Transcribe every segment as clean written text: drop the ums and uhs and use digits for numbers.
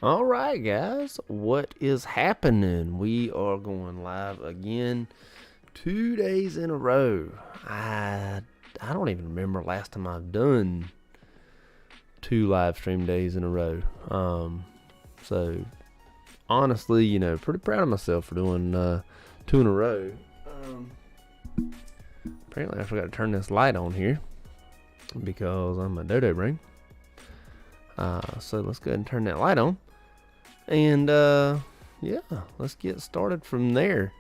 All right, guys, what is happening? We are going live again, 2 days in a row. I don't even remember last time I've done 2 live stream days in a row. So honestly, pretty proud of myself for doing 2 in a row. Apparently, I forgot to turn this light on here because I'm a dodo brain. So let's go ahead and turn that light on. And yeah, let's get started from there.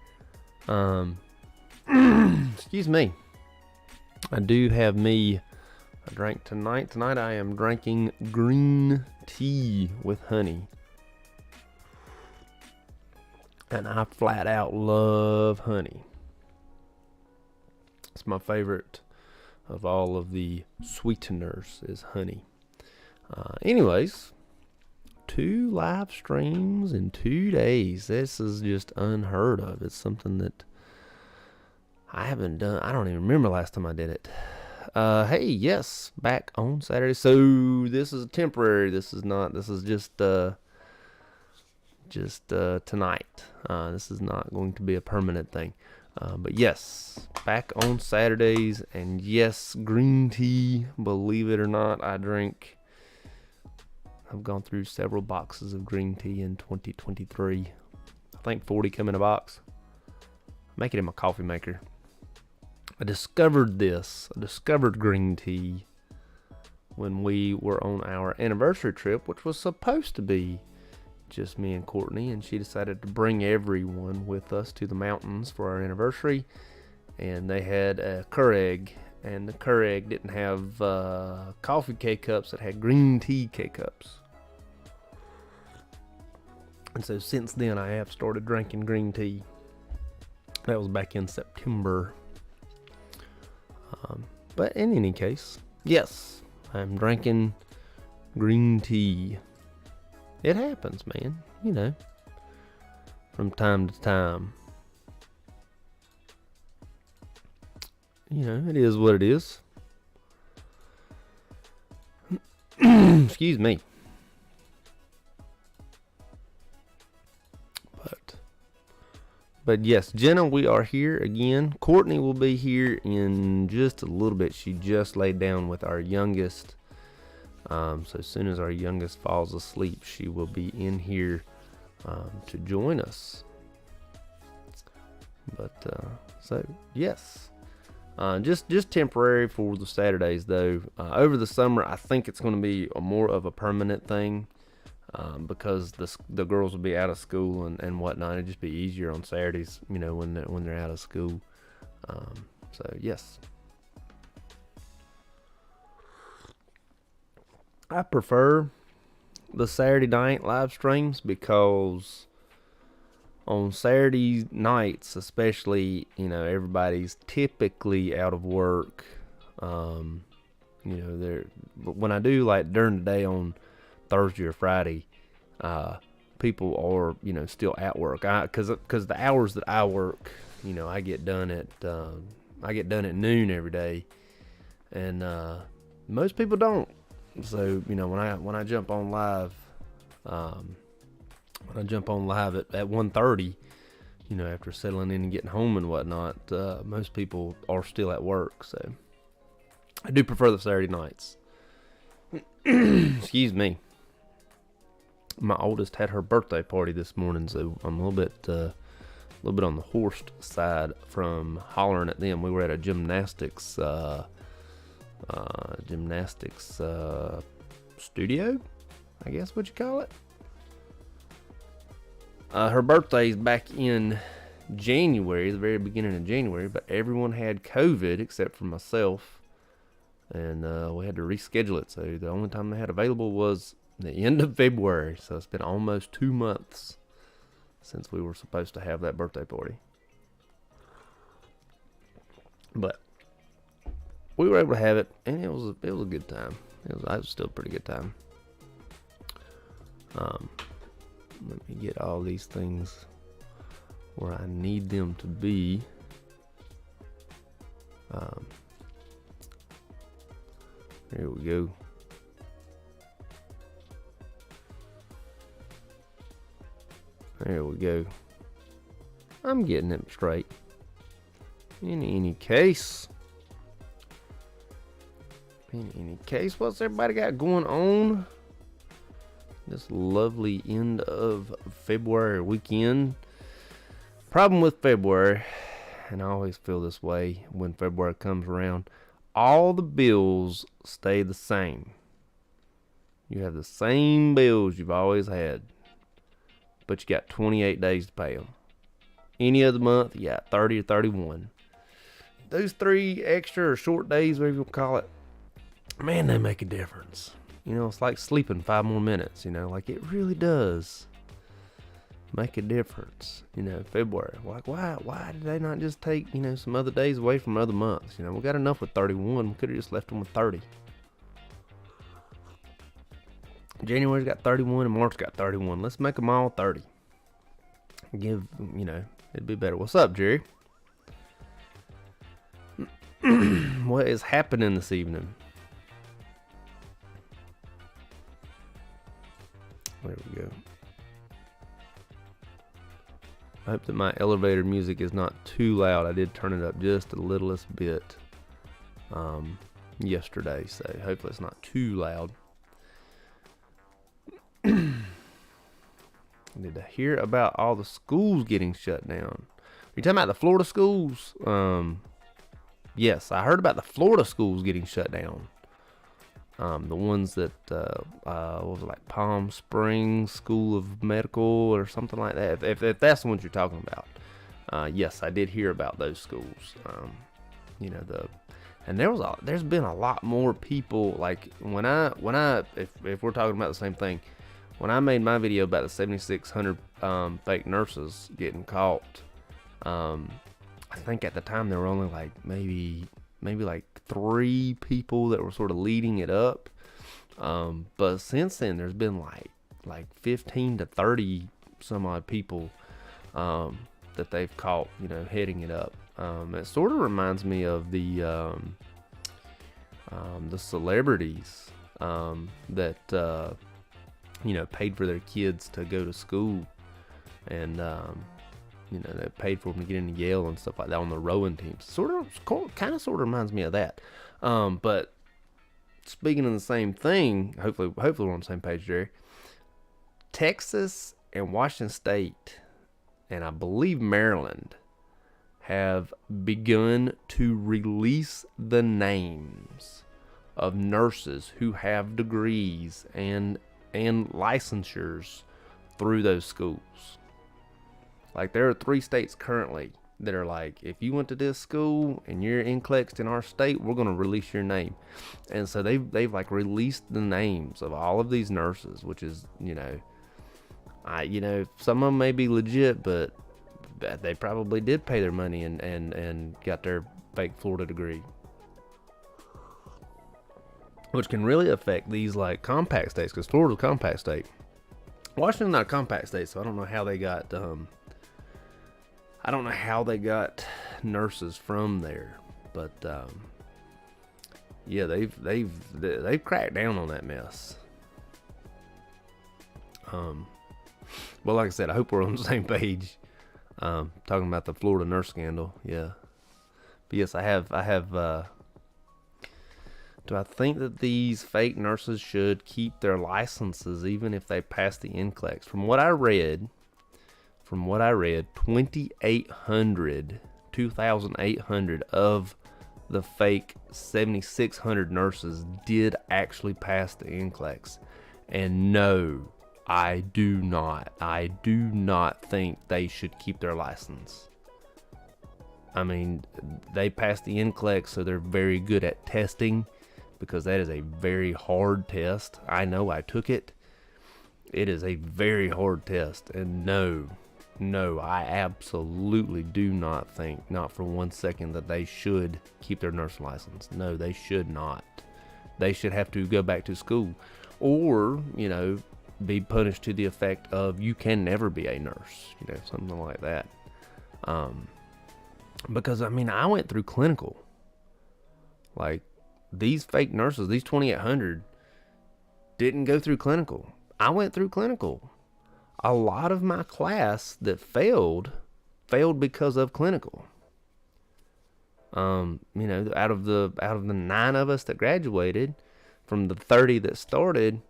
Excuse me. I do have me a drink tonight. Tonight I am drinking green tea with honey. And I flat out love honey. It's my favorite of all of the sweeteners is honey. Anyways, 2 live streams in 2 days. This is just unheard of. It's something that I haven't done. I don't even remember last time I did it. Hey, yes, back on Saturday. So this is temporary. This is just tonight. This is not going to be a permanent thing. But yes, back on Saturdays, and yes, green tea. Believe it or not, I've gone through several boxes of green tea in 2023. I think 40 come in a box. Make it in my coffee maker. I discovered green tea when we were on our anniversary trip, which was supposed to be just me and Courtney, and she decided to bring everyone with us to the mountains for our anniversary. And they had a Keurig, and the Keurig didn't have coffee K-cups, it had green tea K-cups. And so since then I have started drinking green tea. That was back in September. But in any case, yes, I'm drinking green tea. It happens, man, from time to time. It is what it is. Excuse me. But yes, Jenna, we are here again. Courtney will be here in just a little bit. She just laid down with our youngest. So as soon as our youngest falls asleep, she will be in here to join us. But so yes, just temporary for the Saturdays though. Over the summer, I think it's going to be more of a permanent thing. Because the girls will be out of school and whatnot. It'd just be easier on Saturdays, when they're out of school. So yes, I prefer the Saturday night live streams because on Saturday nights, especially, everybody's typically out of work. When I do like during the day on Thursday or Friday, people are still at work. Because the hours that I work, I get done at noon every day, and most people don't. So when I jump on live, at 1:30, after settling in and getting home and whatnot, most people are still at work. So I do prefer the Saturday nights. Excuse me. My oldest had her birthday party this morning, so I'm a little bit on the hoarse side from hollering at them. We were at a gymnastics studio, I guess what you call it. Her birthday's back in January, the very beginning of January, but everyone had COVID except for myself, and we had to reschedule it. So the only time they had available was the end of February. So it's been almost 2 months since we were supposed to have that birthday party. But we were able to have it, and it was a good time. It was still a pretty good time. Let me get all these things where I need them to be. There we go. There we go. I'm getting it straight. In any case, what's everybody got going on this lovely end of February weekend? Problem with February, and I always feel this way when February comes around, all the bills stay the same. You have the same bills you've always had, but you got 28 days to pay them. Any other month, you got 30 or 31. Those 3 extra or short days, whatever you call it, man, they make a difference. You know, it's like sleeping 5 more minutes, you know, like it really does make a difference. You know, February, like why did they not just take, you know, some other days away from other months? You know, we got enough with 31. We could have just left them with 30. January's got 31 and March got 31. Let's make them all 30. Give, you know, it'd be better. What's up, Jerry? What is happening this evening? There we go. I hope that my elevator music is not too loud. I did turn it up just a littlest bit yesterday, so hopefully it's not too loud. Did I hear about all the schools getting shut down? Are you talking about the Florida schools? Yes, I heard about the Florida schools getting shut down. The ones that, what was it, like Palm Springs School of Medical or something like that. If that's the ones you're talking about. Yes, I did hear about those schools. You know, and there's been a lot more people, like if we're talking about the same thing, when I made my video about the 7,600 fake nurses getting caught, I think at the time there were only like maybe like 3 people that were sort of leading it up. But since then there's been like 15 to 30 some odd people that they've caught, you know, heading it up. It sort of reminds me of the celebrities that you know, paid for their kids to go to school, and you know, they paid for them to get into Yale and stuff like that on the rowing teams. Sort of reminds me of that. But speaking of the same thing, hopefully we're on the same page, Jerry. Texas and Washington State, and I believe Maryland, have begun to release the names of nurses who have degrees and licensures through those schools. Like, there are 3 states currently that are like, if you went to this school and you're NCLEXed in our state, we're going to release your name. And so they've like released the names of all of these nurses, which is, you know, some of them may be legit, but they probably did pay their money and got their fake Florida degree, which can really affect these like compact states, because Florida's a compact state. Washington's not a compact state, so I don't know how they got nurses from there, but yeah, they've cracked down on that mess. Well, like I said, I hope we're on the same page. Talking about the Florida nurse scandal, yeah. But yes, I have. Do I think that these fake nurses should keep their licenses even if they pass the NCLEX? From what I read, 2,800 of the fake 7,600 nurses did actually pass the NCLEX. And no, I do not think they should keep their license. I mean, they passed the NCLEX, so they're very good at testing, because that is a very hard test. I know, I took it. It is a very hard test. And no, I absolutely do not think, not for 1 second, that they should keep their nurse license. No, they should not. They should have to go back to school, or, you know, be punished to the effect of you can never be a nurse, you know, something like that. Because, I mean, I went through clinical. Like, these fake nurses, these 2,800, didn't go through clinical. I went through clinical. a lot of my class that failed because of clinical. Out of the 9 of us that graduated, from the 30 that started,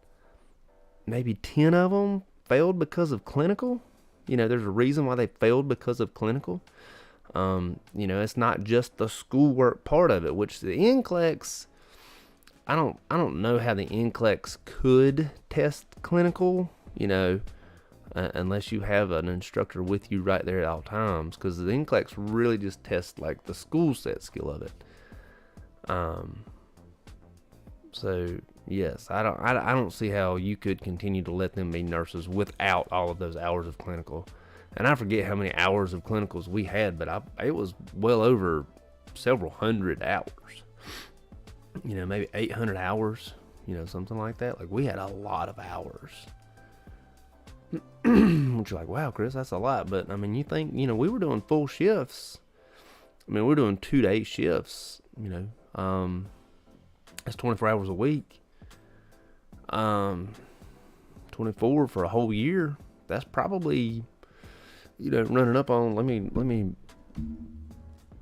maybe 10 of them failed because of clinical. There's a reason why they failed because of clinical. It's not just the schoolwork part of it, which the NCLEX, I don't know how the NCLEX could test clinical, unless you have an instructor with you right there at all times, because the NCLEX really just tests like the school set skill of it. So yes, I don't see how you could continue to let them be nurses without all of those hours of clinical. And I forget how many hours of clinicals we had, but it was well over several hundred hours. Maybe 800 hours, something like that. Like, we had a lot of hours. Which you're like, wow, Chris, that's a lot. But, I mean, you think, we were doing full shifts. I mean, we're doing 2-day shifts, that's 24 hours a week. 24 for a whole year. That's probably, running up on, let me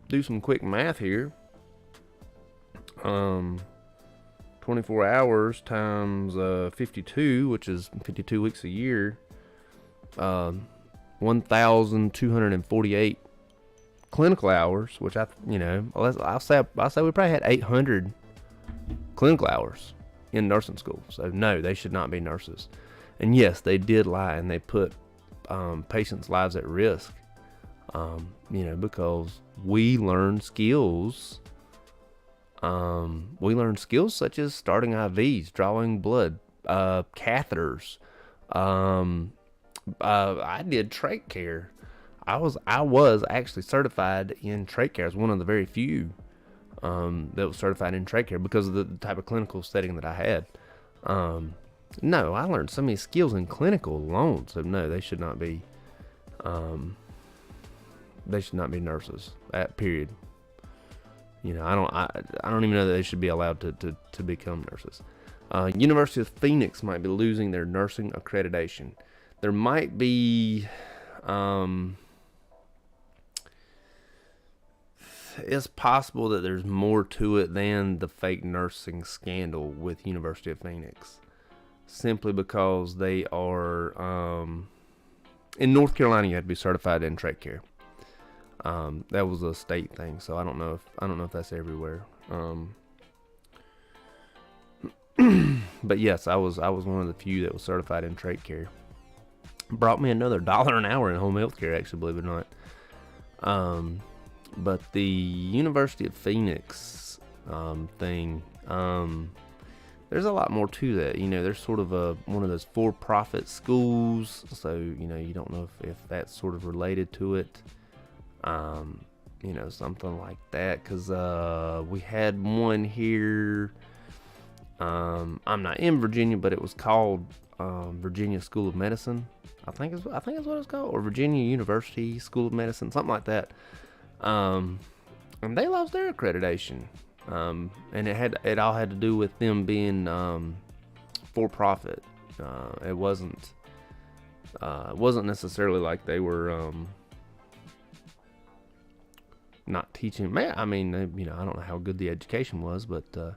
do some quick math here. 24 hours times 52, which is 52 weeks a year. 1,248 clinical hours, which I'll say we probably had 800 clinical hours in nursing school. So no, they should not be nurses. And yes, they did lie, and they put patients' lives at risk. Because we learned skills. We learned skills such as starting IVs, drawing blood, catheters. I did trach care. I was actually certified in trach care. I was one of the very few that was certified in trach care because of the type of clinical setting that I had. No, I learned so many skills in clinical alone. So no, they should not be. They should not be nurses. Period. I don't even know that they should be allowed to become nurses. University of Phoenix might be losing their nursing accreditation. There might be, it's possible that there's more to it than the fake nursing scandal with University of Phoenix. Simply because they are, in North Carolina, you have to be certified in trach care. That was a state thing, so I don't know if that's everywhere. But yes, I was one of the few that was certified in trach care. Brought me another $1 an hour in home health care, actually, believe it or not. But the University of Phoenix thing, there's a lot more to that. There's sort of one of those for-profit schools, so you don't know if that's sort of related to it. Something like that, because we had one here. I'm not in Virginia, but it was called Virginia School of Medicine. I think it's what it's called, or Virginia University School of Medicine, something like that. And they lost their accreditation. And it all had to do with them being for profit. It wasn't necessarily like they were not teaching. I mean, I don't know how good the education was, but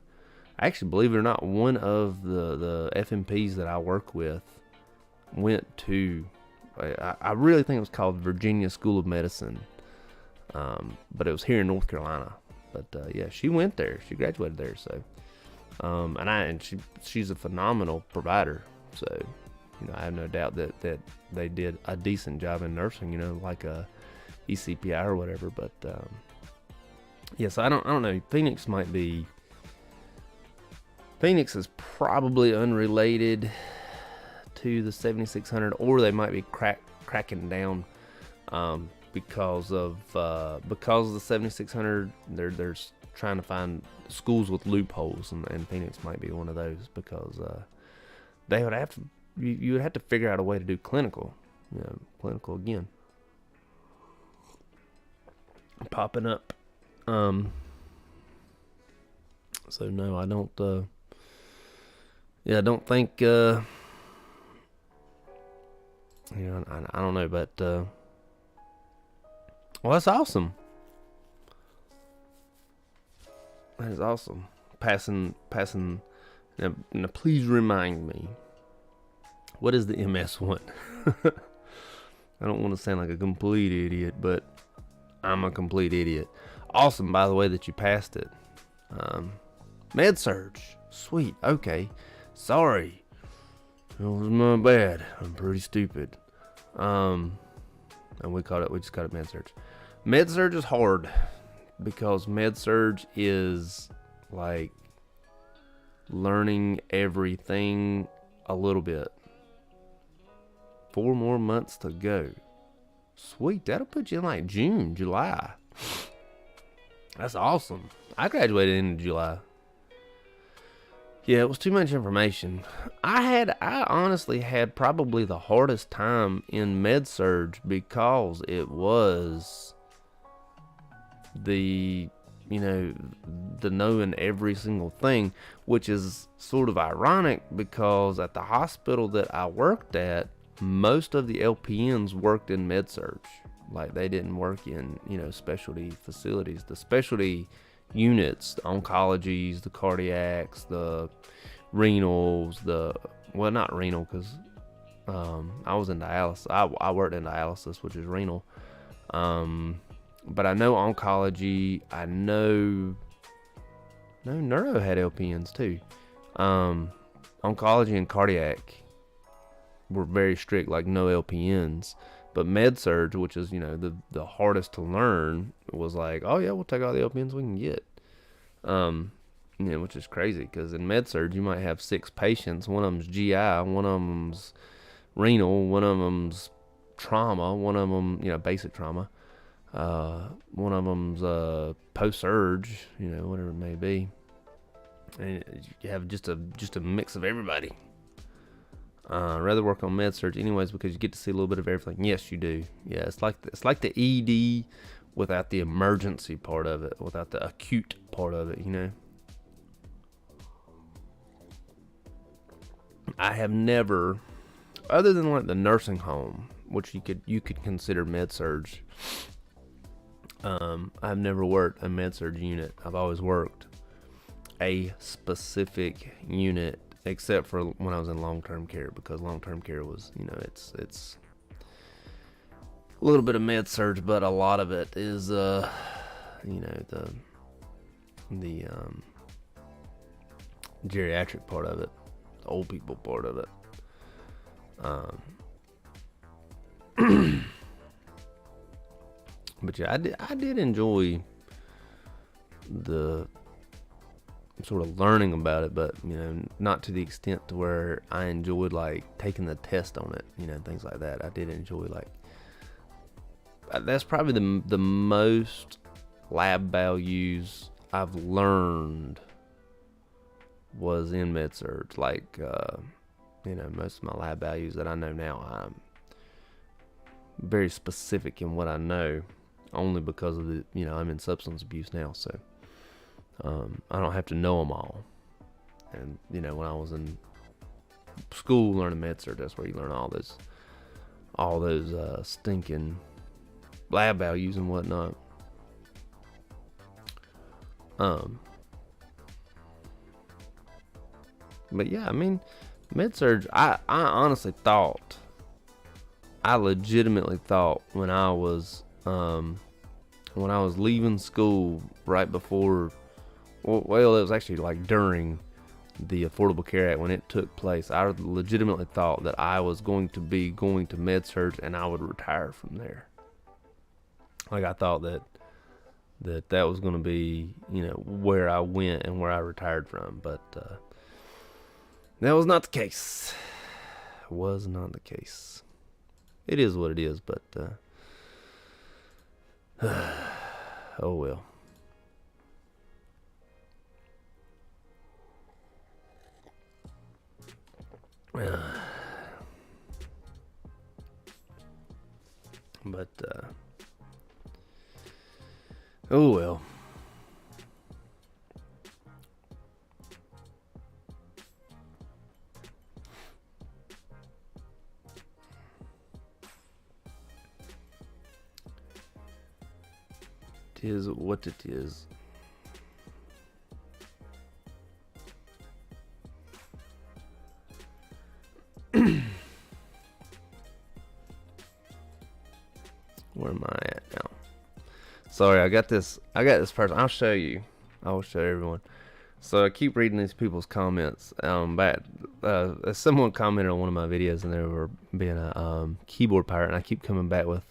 actually, believe it or not, one of the FMPs that I work with went to, I really think it was called Virginia School of Medicine, but it was here in North Carolina. But yeah, she went there. She graduated there. So, she's a phenomenal provider. So, I have no doubt that they did a decent job in nursing. Like a ECPI or whatever. But yes, I don't know. Phoenix is probably unrelated to the 7600, or they might be cracking down because of the 7600. They're trying to find schools with loopholes, and Phoenix might be one of those, because they would have to. You would have to figure out a way to do clinical. Clinical again. Popping up. So no, I don't. I don't think You know, I don't know, but well, that's awesome. That is awesome. Passing. Now, please remind me. What is the MS one? I don't want to sound like a complete idiot, but I'm a complete idiot. Awesome, by the way, that you passed it. Med surge. Sweet. Okay. Sorry. It was my bad. I'm pretty stupid. And we just called it med surge. Med surge is hard because med surge is like learning everything a little bit. 4 more months to go. Sweet, that'll put you in like June, July. That's awesome. I graduated in July. Yeah, it was too much information. I honestly had probably the hardest time in med surge because it was the knowing every single thing, which is sort of ironic because at the hospital that I worked at, most of the LPNs worked in med surge. Like, they didn't work in, specialty facilities. The specialty units, the oncologies, the cardiacs, the renals, not renal because I was in dialysis. I worked in dialysis, which is renal. But I know oncology. I know neuro had LPNs too. Oncology and cardiac were very strict, like no LPNs. But med surge, which is the hardest to learn, was like, oh yeah, we'll take all the LPNs we can get. Which is crazy because in med surge you might have 6 patients. One of them's GI, one of them's renal, one of them's trauma, one of them basic trauma. One of them's post surge, whatever it may be. And you have just a mix of everybody. I'd rather work on med surge anyways because you get to see a little bit of everything. Yes, you do. Yeah, it's like the ED without the emergency part of it, without the acute part of it. I have never, other than like the nursing home, which you could consider med surge. I've never worked a med surge unit. I've always worked a specific unit, except for when I was in long-term care, because long-term care was, it's a little bit of med surge, but a lot of it is, the geriatric part of it, the old people part of it. But yeah, I did enjoy the sort of learning about it, but not to the extent to where I enjoyed like taking the test on it, things like that. I did enjoy that's probably the most lab values I've learned was in med surge. Like most of my lab values that I know now, I'm very specific in what I know, only because of the I'm in substance abuse now, so I don't have to know them all. And when I was in school learning med surge, that's where you learn all those stinking lab values and whatnot. But yeah, I mean, med surge, I honestly thought, I legitimately thought when I was leaving school right before, well, it was actually like during the Affordable Care Act when it took place, I legitimately thought that I was going to be going to med surge and I would retire from there. Like, I thought that was going to be, where I went and where I retired from, but that was not the case. Was not the case. It is what it is, but oh well. But oh well. is what it is. Where am I at now? Sorry, I got this person. I'll show you. I will show everyone. So I keep reading these people's comments. Someone commented on one of my videos, and they were being a keyboard pirate, and I keep coming back with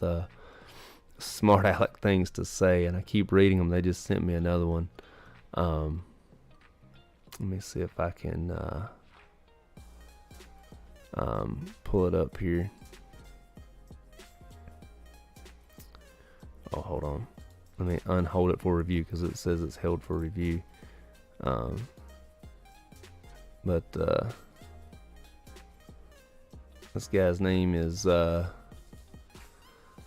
smart aleck things to say, and I keep reading them. They just sent me another one. Let me see if I can pull it up here. Oh, hold on. Let me unhold it for review because it says it's held for review. But this guy's name is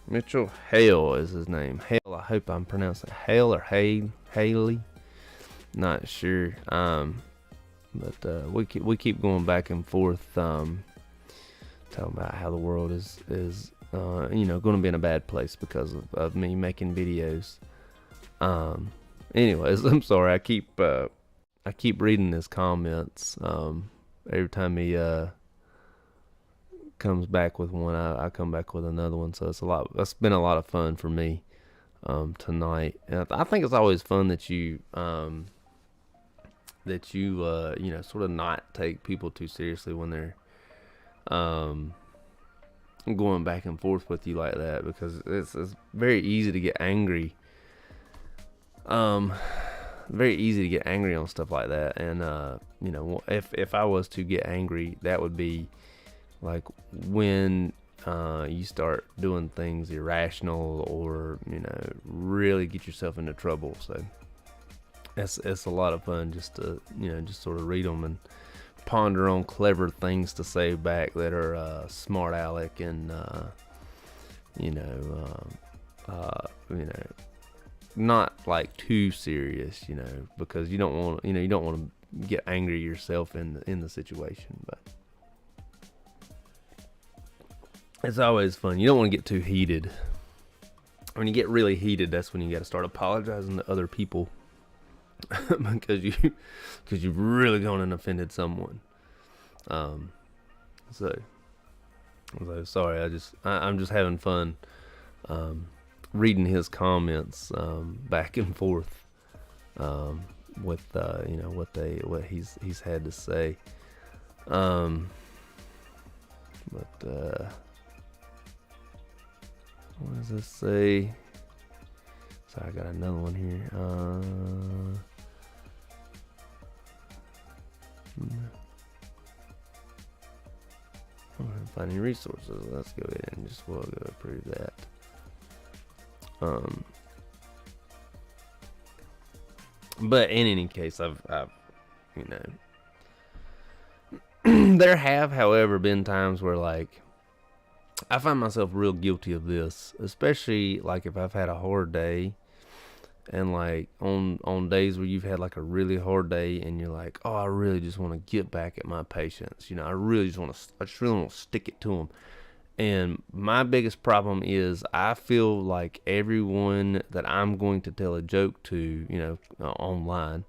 Mitchell Hale is his name. Hale, I hope I'm pronouncing it Hale or Haley. Not sure. But we keep going back and forth, talking about how the world is going to be in a bad place because of me making videos. Anyways, I'm sorry. I keep reading his comments. Every time he comes back with one, I come back with another one. So it's been a lot of fun for me tonight. And I think it's always fun that you sort of not take people too seriously when they're going back and forth with you like that, because it's very easy to get angry. Very easy to get angry on stuff like that, and if I was to get angry, that would be like when you start doing things irrational or really get yourself into trouble. So it's a lot of fun just to just sort of read them and ponder on clever things to say back that are smart aleck and not like too serious, because you don't want to get angry yourself in the situation. But it's always fun. You don't want to get too heated. When you get really heated, that's when you got to start apologizing to other people because you've really gone and offended someone. So sorry. I'm just having fun reading his comments back and forth with what he's had to say. What does this say? Sorry, I got another one here. I don't find any resources. Let's go ahead and we'll go approve that. But in any case, I've there have, however, been times where like I find myself real guilty of this, especially like if I've had a hard day, and like on days where you've had like a really hard day and you're like, oh, I really just want to get back at my patients. I really just want to stick it to them. And my biggest problem is I feel like everyone that I'm going to tell a joke to, online,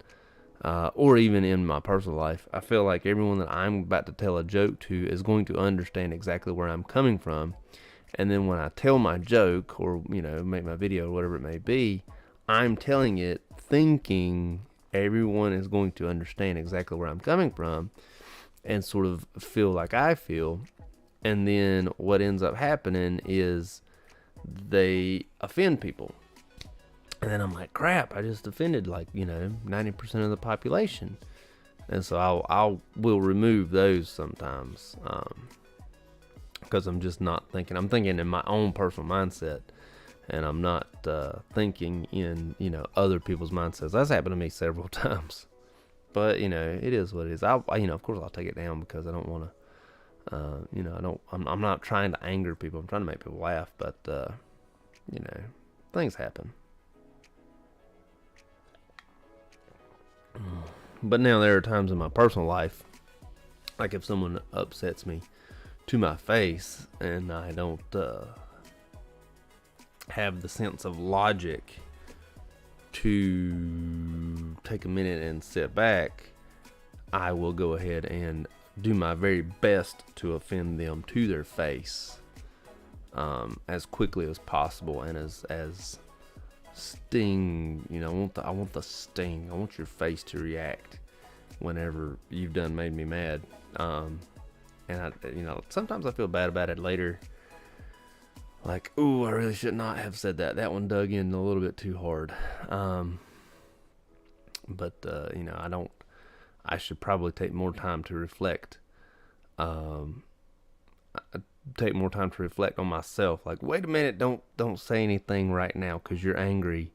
or even in my personal life, I feel like everyone that I'm about to tell a joke to is going to understand exactly where I'm coming from. And then when I tell my joke or, make my video or whatever it may be, I'm telling it thinking everyone is going to understand exactly where I'm coming from and sort of feel like I feel. And then what ends up happening is they offend people. And then I'm like, crap, I just offended 90% of the population. And so I will remove those sometimes. Because I'm just not thinking. I'm thinking in my own personal mindset. And I'm not thinking in, other people's mindsets. That's happened to me several times. But, it is what it is. Of course I'll take it down because I don't want to. I'm not trying to anger people. I'm trying to make people laugh, but things happen. But now there are times in my personal life, like if someone upsets me to my face and I don't have the sense of logic to take a minute and sit back, I will go ahead and do my very best to offend them to their face, as quickly as possible, and as sting, you know, I want the sting. I want your face to react whenever you've done made me mad. And I, you know, sometimes I feel bad about it later. Like, ooh, I really should not have said that. That one dug in a little bit too hard. But you know, I should probably take more time to reflect. Take more time to reflect on myself. Like, wait a minute, don't say anything right now because you're angry.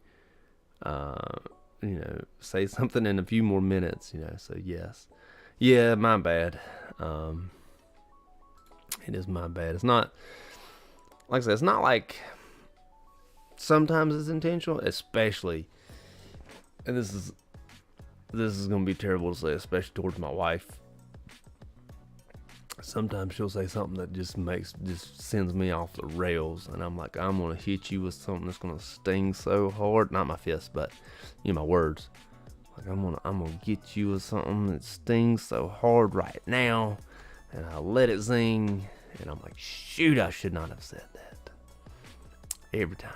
You know, say something in a few more minutes. You know, so yes, yeah, my bad. It is my bad. It's not, like I said, it's not like sometimes it's intentional, especially, and this is gonna be terrible to say, especially towards my wife. Sometimes she'll say something that just sends me off the rails, and I'm like, I'm gonna hit you with something that's gonna sting so hard. Not my fist, but you know, my words. Like, I'm gonna get you with something that stings so hard right now, and I let it zing, and I'm like, shoot, I should not have said that. Every time.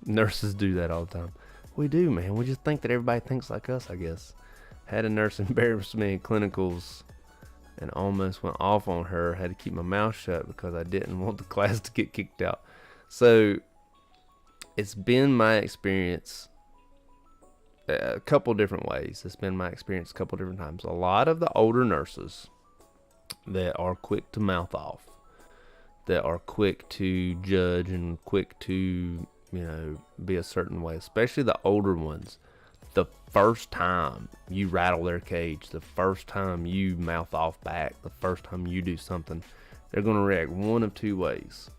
Nurses do that all the time. We do, man. We just think that everybody thinks like us, I guess. Had a nurse embarrass me in clinicals and almost went off on her. Had to keep my mouth shut because I didn't want the class to get kicked out. So it's been my experience a couple different ways. It's been my experience a couple different times. A lot of the older nurses that are quick to mouth off, that are quick to judge and quick to, you know, be a certain way, especially the older ones. The first time you rattle their cage, the first time you mouth off back, the first time you do something, they're going to react one of two ways.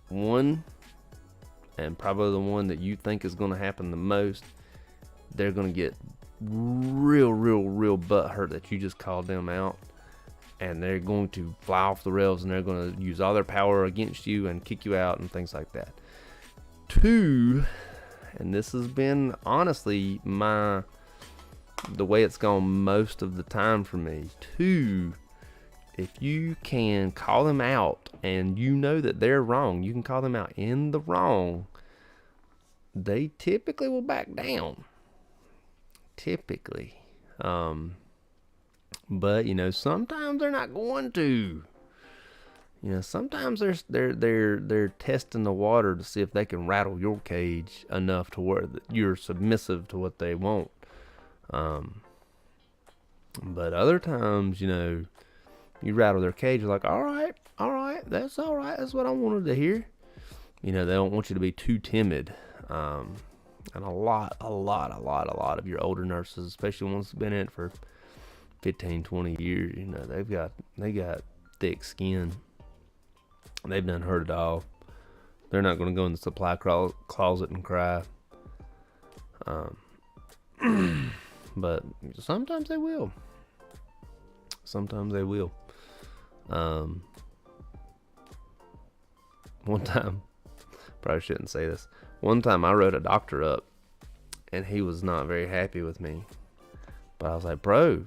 One, and probably the one that you think is going to happen the most, they're going to get real butt hurt that you just called them out, and they're going to fly off the rails, and they're going to use all their power against you and kick you out and things like that. Two, and this has been honestly the way it's gone most of the time for me. Two, if you can call them out and you know that they're wrong, you can call them out in the wrong, they typically will back down. Typically. But you know, sometimes they're not going to. You know, sometimes they're testing the water to see if they can rattle your cage enough to where you're submissive to what they want. But other times, you know, you rattle their cage, you're like, all right, that's all right. That's what I wanted to hear. You know, they don't want you to be too timid. And a lot of your older nurses, especially ones who've been in it for 15, 20 years, you know, they got thick skin. They've done heard it all. They're not going to go in the supply closet and cry. But sometimes they will. One time, probably shouldn't say this. One time I wrote a doctor up, and he was not very happy with me. But I was like, bro,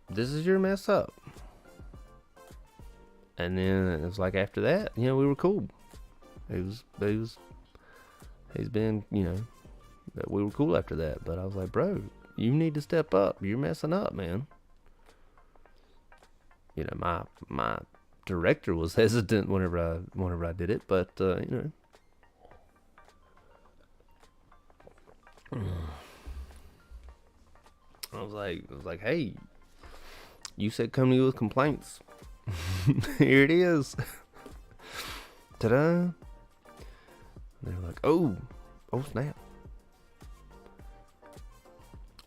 this is your mess up. And then it was like after that, you know, we were cool. He's been, you know, we were cool after that. But I was like, bro, you need to step up. You're messing up, man. You know, my director was hesitant whenever I did it, but you know, I was like, hey, you said come to you with complaints. Here it is. Ta-da. They're like, oh snap.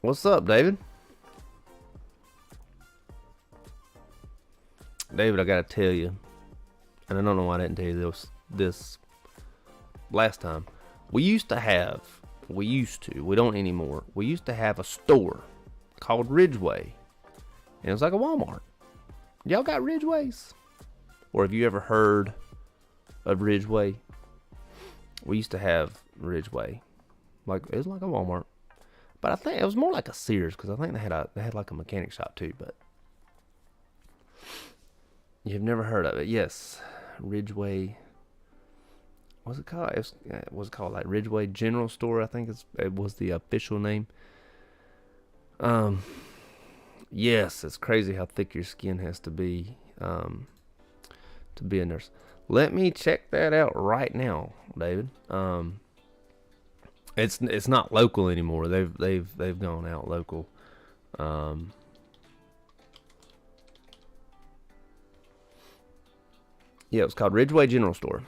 What's up, David? David, I gotta tell you, and I don't know why I didn't tell you this last time. We don't anymore. We used to have a store called Ridgeway, and it was like a Walmart. Y'all got Ridgeways? Or have you ever heard of Ridgeway. We used to have Ridgeway, like it was like a Walmart, but I think it was more like a Sears because I think they had like a mechanic shop too. But you've never heard of it? Yes, Ridgeway. What's it called? It was called like Ridgeway General Store. I think it was the official name. Yes, it's crazy how thick your skin has to be a nurse. Let me check that out right now, David. It's not local anymore. They've gone out local. Yeah, it was called Ridgeway General Store.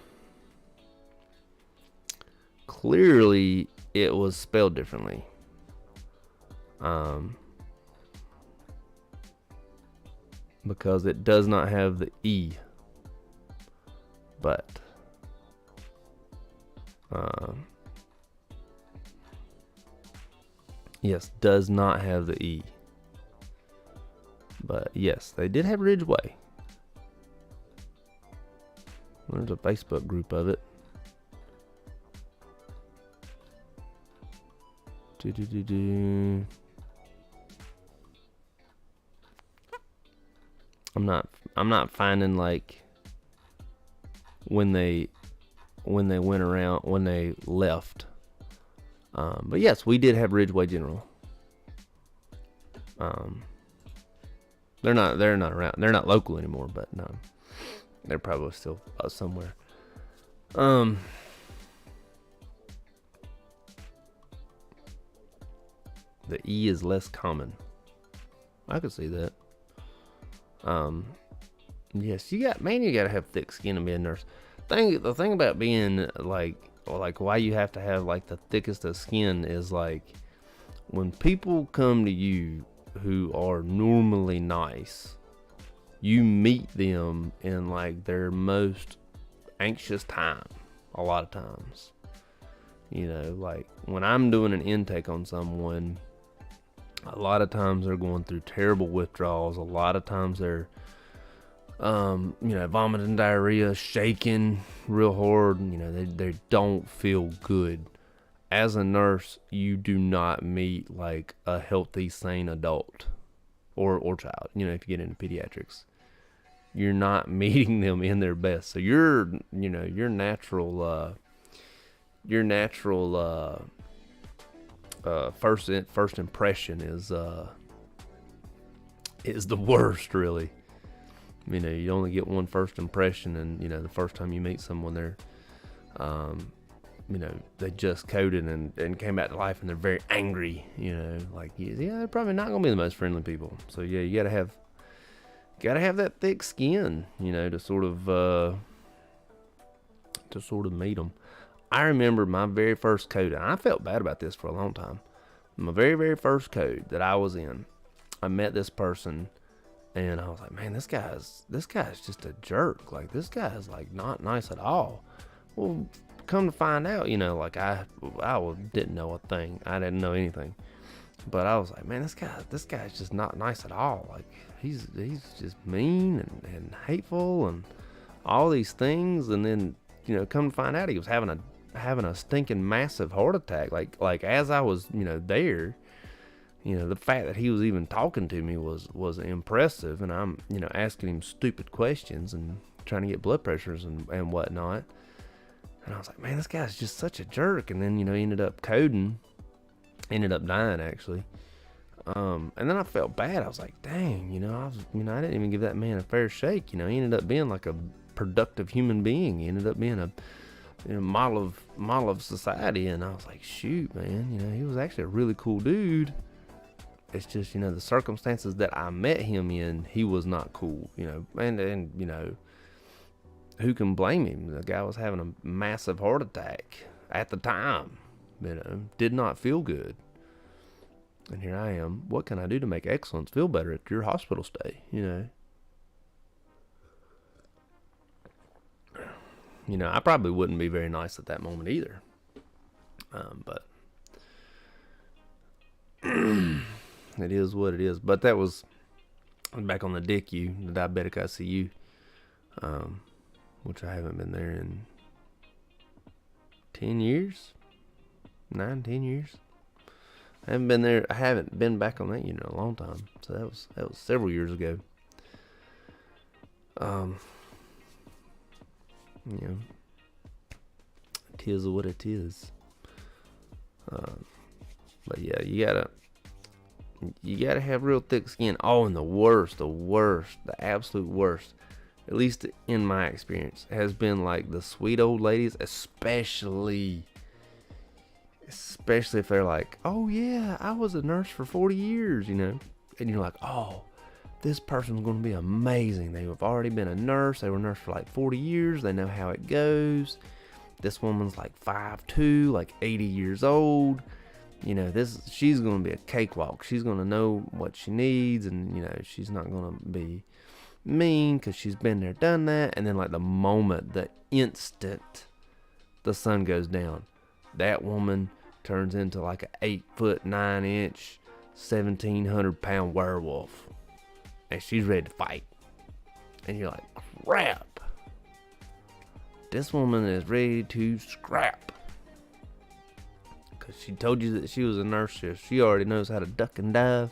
Clearly, it was spelled differently. Because it does not have the E. But yes, does not have the E. But yes, they did have Ridgeway. There's a Facebook group of it. I'm not finding like when they went around, when they left. But yes, we did have Ridgeway General. They're not around. They're not local anymore, but no, they're probably still somewhere. The E is less common. I could see that. Yes, you gotta have thick skin to be a nurse. The thing about being like why you have to have like the thickest of skin is like when people come to you who are normally nice, you meet them in like their most anxious time a lot of times. You know, like when I'm doing an intake on someone, a lot of times they're going through terrible withdrawals. A lot of times they're vomiting, diarrhea, shaking real hard. You know, they don't feel good. As a nurse, you do not meet like a healthy, sane adult or child. You know, if you get into pediatrics, you're not meeting them in their best. So your natural first impression is the worst, really. You know, you only get one first impression, and you know the first time you meet someone, they're they just coded and came back to life, and they're very angry. You know, like they're probably not gonna be the most friendly people. So yeah, you gotta have that thick skin, you know, to sort of meet them. I remember my very first code, and I felt bad about this for a long time. My very, very first code that I was in, I met this person, and I was like, man, this guy's just a jerk. Like, this guy's like not nice at all. Well, come to find out, you know, like I didn't know a thing. I didn't know anything. But I was like, man, this guy's just not nice at all. Like, he's just mean and hateful and all these things. And then, you know, come to find out, he was having a stinking massive heart attack. Like as I was, you know, there, you know, the fact that he was even talking to me was impressive. And I'm, you know, asking him stupid questions and trying to get blood pressures and whatnot. And I was like, man, this guy's just such a jerk. And then, you know, he ended up dying actually. And then I felt bad. I was like, dang, you know, I didn't even give that man a fair shake. You know, he ended up being like a productive human being. He ended up being a model of society. And I was like, shoot, man, you know, he was actually a really cool dude. It's just, you know, the circumstances that I met him in, he was not cool, you know, and you know, who can blame him? The guy was having a massive heart attack at the time, you know, did not feel good. And here I am. What can I do to make excellence feel better at your hospital stay? You know, I probably wouldn't be very nice at that moment either. But it is what it is. But that was back on the DICU, the diabetic ICU. which I haven't been there in 10 years, 9-10 years. I haven't been there. I haven't been back on that unit in a long time. So that was several years ago. You know, it is what it is. But yeah, you gotta have real thick skin. Oh, and the absolute worst, at least in my experience, has been like the sweet old ladies, especially if they're like, oh yeah, I was a nurse for 40 years, you know, and you're like, oh, this person's going to be amazing. They have already been a nurse. They were a nurse for like 40 years. They know how it goes. This woman's like 5'2", like 80 years old. You know, she's going to be a cakewalk. She's going to know what she needs, and, you know, she's not going to be mean because she's been there, done that. And then like the instant the sun goes down, that woman turns into like a 8'9", 1,700-pound werewolf. And she's ready to fight. And you're like, crap. This woman is ready to scrap. Because she told you that she was a nurse. She already knows how to duck and dive.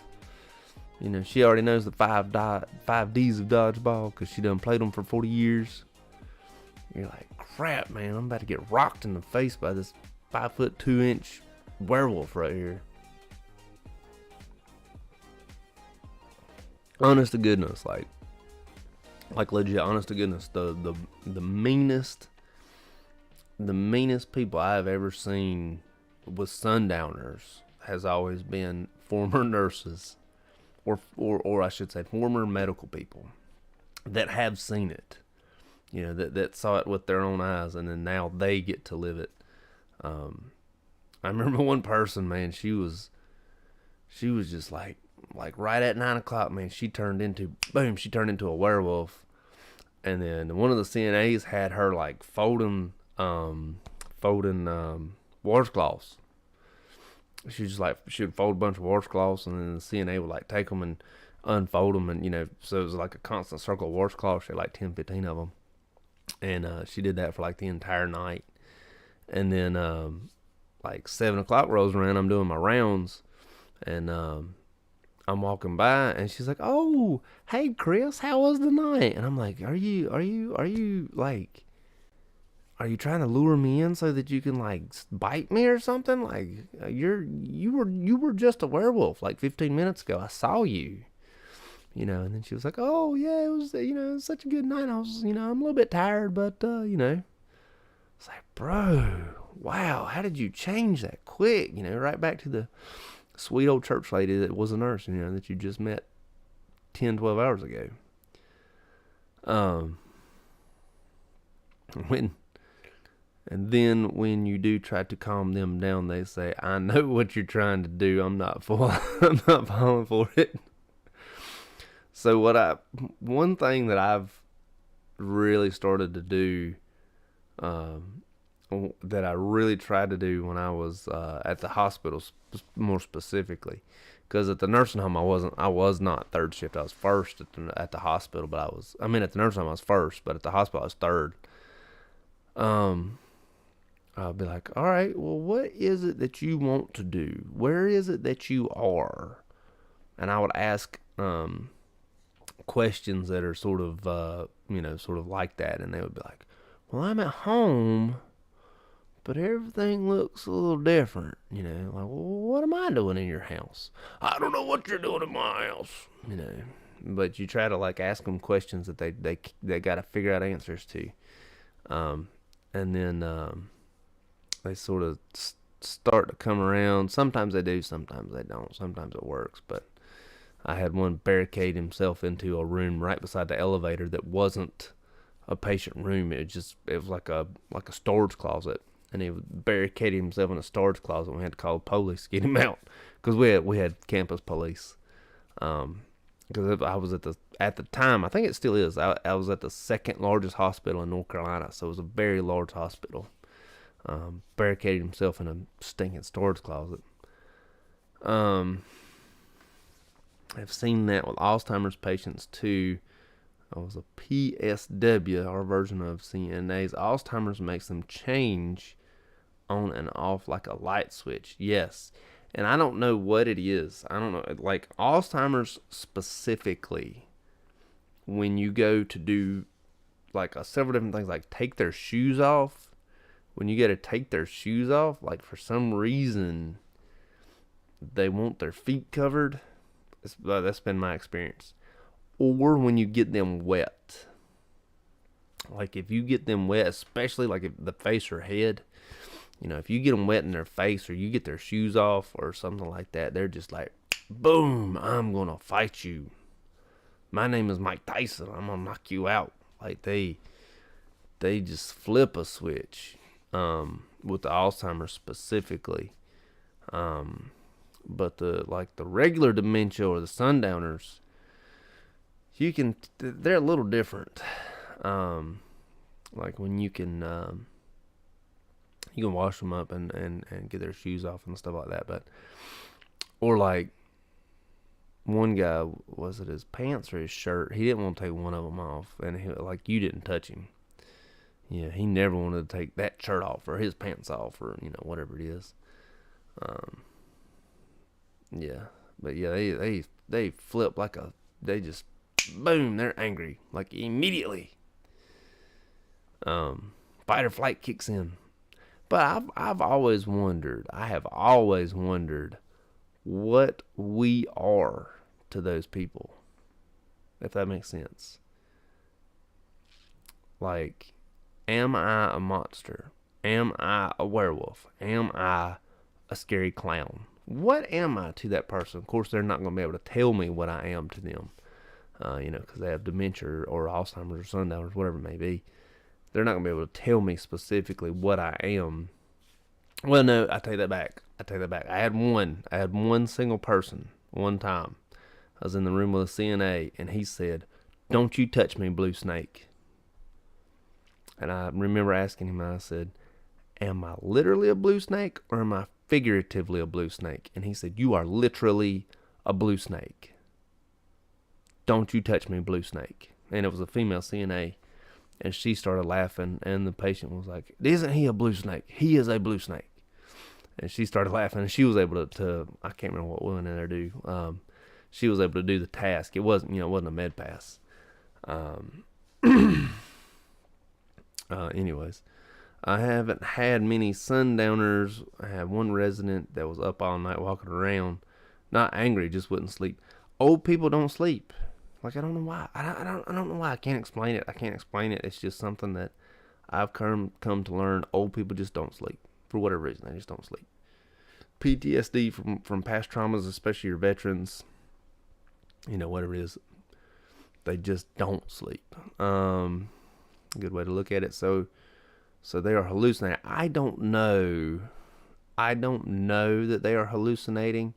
You know, she already knows the 5 Ds of dodgeball because she done played them for 40 years. You're like, crap, man. I'm about to get rocked in the face by this 5'2" werewolf right here. Honest to goodness, like legit, honest to goodness, the meanest people I've ever seen with sundowners has always been former nurses, or I should say former medical people that have seen it, you know, that saw it with their own eyes, and then now they get to live it. I remember one person, man, she was just like right at 9 o'clock, man, she turned into a werewolf. And then one of the CNAs had her like folding washcloths. She would fold a bunch of washcloths, and then the CNA would like take them and unfold them, and, you know, so it was like a constant circle of washcloths. She had like 10-15 of them, and she did that for like the entire night. And then like 7 o'clock rolls around, I'm doing my rounds, and I'm walking by, and she's like, "Oh, hey Chris, how was the night?" And I'm like, "Are you like, are you trying to lure me in so that you can like bite me or something? Like, you were just a werewolf like 15 minutes ago. I saw you, you know." And then she was like, "Oh yeah, it was, you know, it was such a good night. I was, you know, I'm a little bit tired, but you know." It's like, bro, wow, how did you change that quick? You know, right back to the sweet old church lady that was a nurse, you know, that you just met 10-12 hours ago. When you do try to calm them down, they say, "I know what you're trying to do. I'm not falling for it." So one thing that I've really started to do, that I really tried to do when I was at the hospital, more specifically, because at the nursing home I was not third shift. I was first at the hospital, but at the nursing home I was first, but at the hospital I was third. I'll be like, "All right, well, what is it that you want to do? Where is it that you are?" And I would ask questions that are sort of like that, and they would be like, "Well, I'm at home, but everything looks a little different, you know." Like, "Well, what am I doing in your house?" "I don't know what you're doing in my house," you know. But you try to like ask them questions that they got to figure out answers to, and then they sort of start to come around. Sometimes they do, sometimes they don't. Sometimes it works, but I had one barricade himself into a room right beside the elevator that wasn't a patient room. It was like a storage closet, and he barricaded himself in a storage closet. We had to call the police to get him out because we had campus police. Because I was at the time, I think it still is, I was at the second largest hospital in North Carolina, so it was a very large hospital. Barricaded himself in a stinking storage closet. I've seen that with Alzheimer's patients too. was a PSW, our version of CNAs. Alzheimer's makes them change on and off like a light switch. Yes. And I don't know what it is. I don't know. Like Alzheimer's specifically, when you go to do like several different things, like take their shoes off, when you get to take their shoes off, like for some reason they want their feet covered. That's been my experience. Or when you get them wet. Like if you get them wet, especially like if the face or head, if you get them wet in their face or you get their shoes off or something like that, they're just like, boom, I'm going to fight you. My name is Mike Tyson. I'm going to knock you out. Like they just flip a switch, with the Alzheimer's specifically. But the regular dementia or the sundowners, they're a little different. Like when you can wash them up and get their shoes off and stuff like that. But, or like one guy, was it his pants or his shirt? He didn't want to take one of them off, and you didn't touch him. Yeah, he never wanted to take that shirt off or his pants off or whatever it is. Yeah, but yeah, they flip they just boom, they're angry like immediately. Fight or flight kicks in. But I have always wondered what we are to those people, if that makes sense. Like, am I a monster? Am I a werewolf? Am I a scary clown? What am I to that person? Of course, they're not going to be able to tell me what I am to them, because they have dementia or Alzheimer's or sundowners, whatever it may be. They're not going to be able to tell me specifically what I am. Well, no, I take that back. I had one single person one time. I was in the room with a CNA, and he said, "Don't you touch me, Blue Snake." And I remember asking him, I said, "Am I literally a blue snake or am I figuratively a blue snake?" And he said, "You are literally a blue snake. Don't you touch me, Blue Snake." And it was a female CNA. And she started laughing, and the patient was like, "Isn't he a blue snake? He is a blue snake." And she started laughing, and she was able to I can't remember what we went in there to do. She was able to do the task. It wasn't a med pass. Anyways, I haven't had many sundowners. I had one resident that was up all night walking around, not angry, just wouldn't sleep. Old people don't sleep. Like, I don't know why. I don't know why. I can't explain it. It's just something that I've come to learn. Old people just don't sleep. For whatever reason, they just don't sleep. PTSD from past traumas, especially your veterans, whatever it is, they just don't sleep. Good way to look at it. So they are hallucinating. I don't know that they are hallucinating.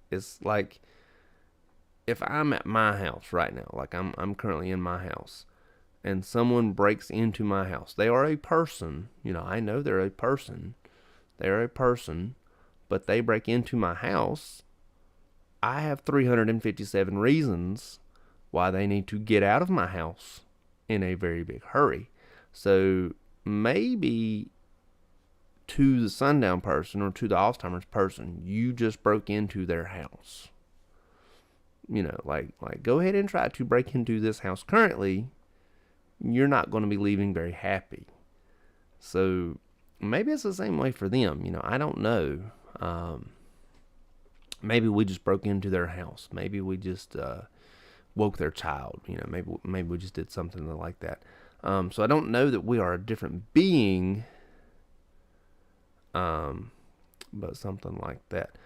It's like if I'm at my house right now, like I'm currently in my house, and someone breaks into my house. They are a person. I know they're a person. They're a person, but they break into my house. I have 357 reasons why they need to get out of my house in a very big hurry. So maybe to the sundown person or to the Alzheimer's person, you just broke into their house. Like go ahead and try to break into this house currently. You're not going to be leaving very happy. So maybe it's the same way for them. I don't know. Maybe we just broke into their house. Maybe we just woke their child. Maybe we just did something like that. So I don't know that we are a different being. But something like that.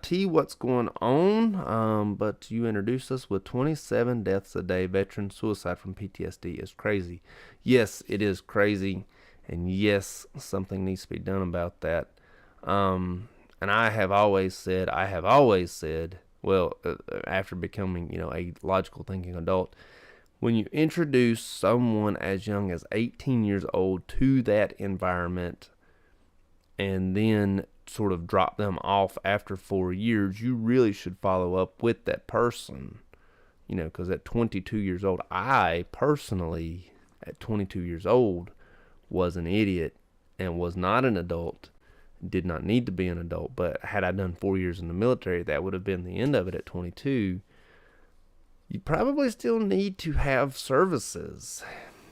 T, what's going on? But you introduced us with 27 deaths a day. Veteran suicide from PTSD is crazy. Yes, it is crazy. And yes, something needs to be done about that. And I have always said, well, after becoming, a logical thinking adult, when you introduce someone as young as 18 years old to that environment, and then sort of drop them off after 4 years, you really should follow up with that person. You know, because at 22 years old, I personally, at 22 years old, was an idiot and was not an adult, did not need to be an adult. But had I done 4 years in the military, that would have been the end of it at 22. You probably still need to have services.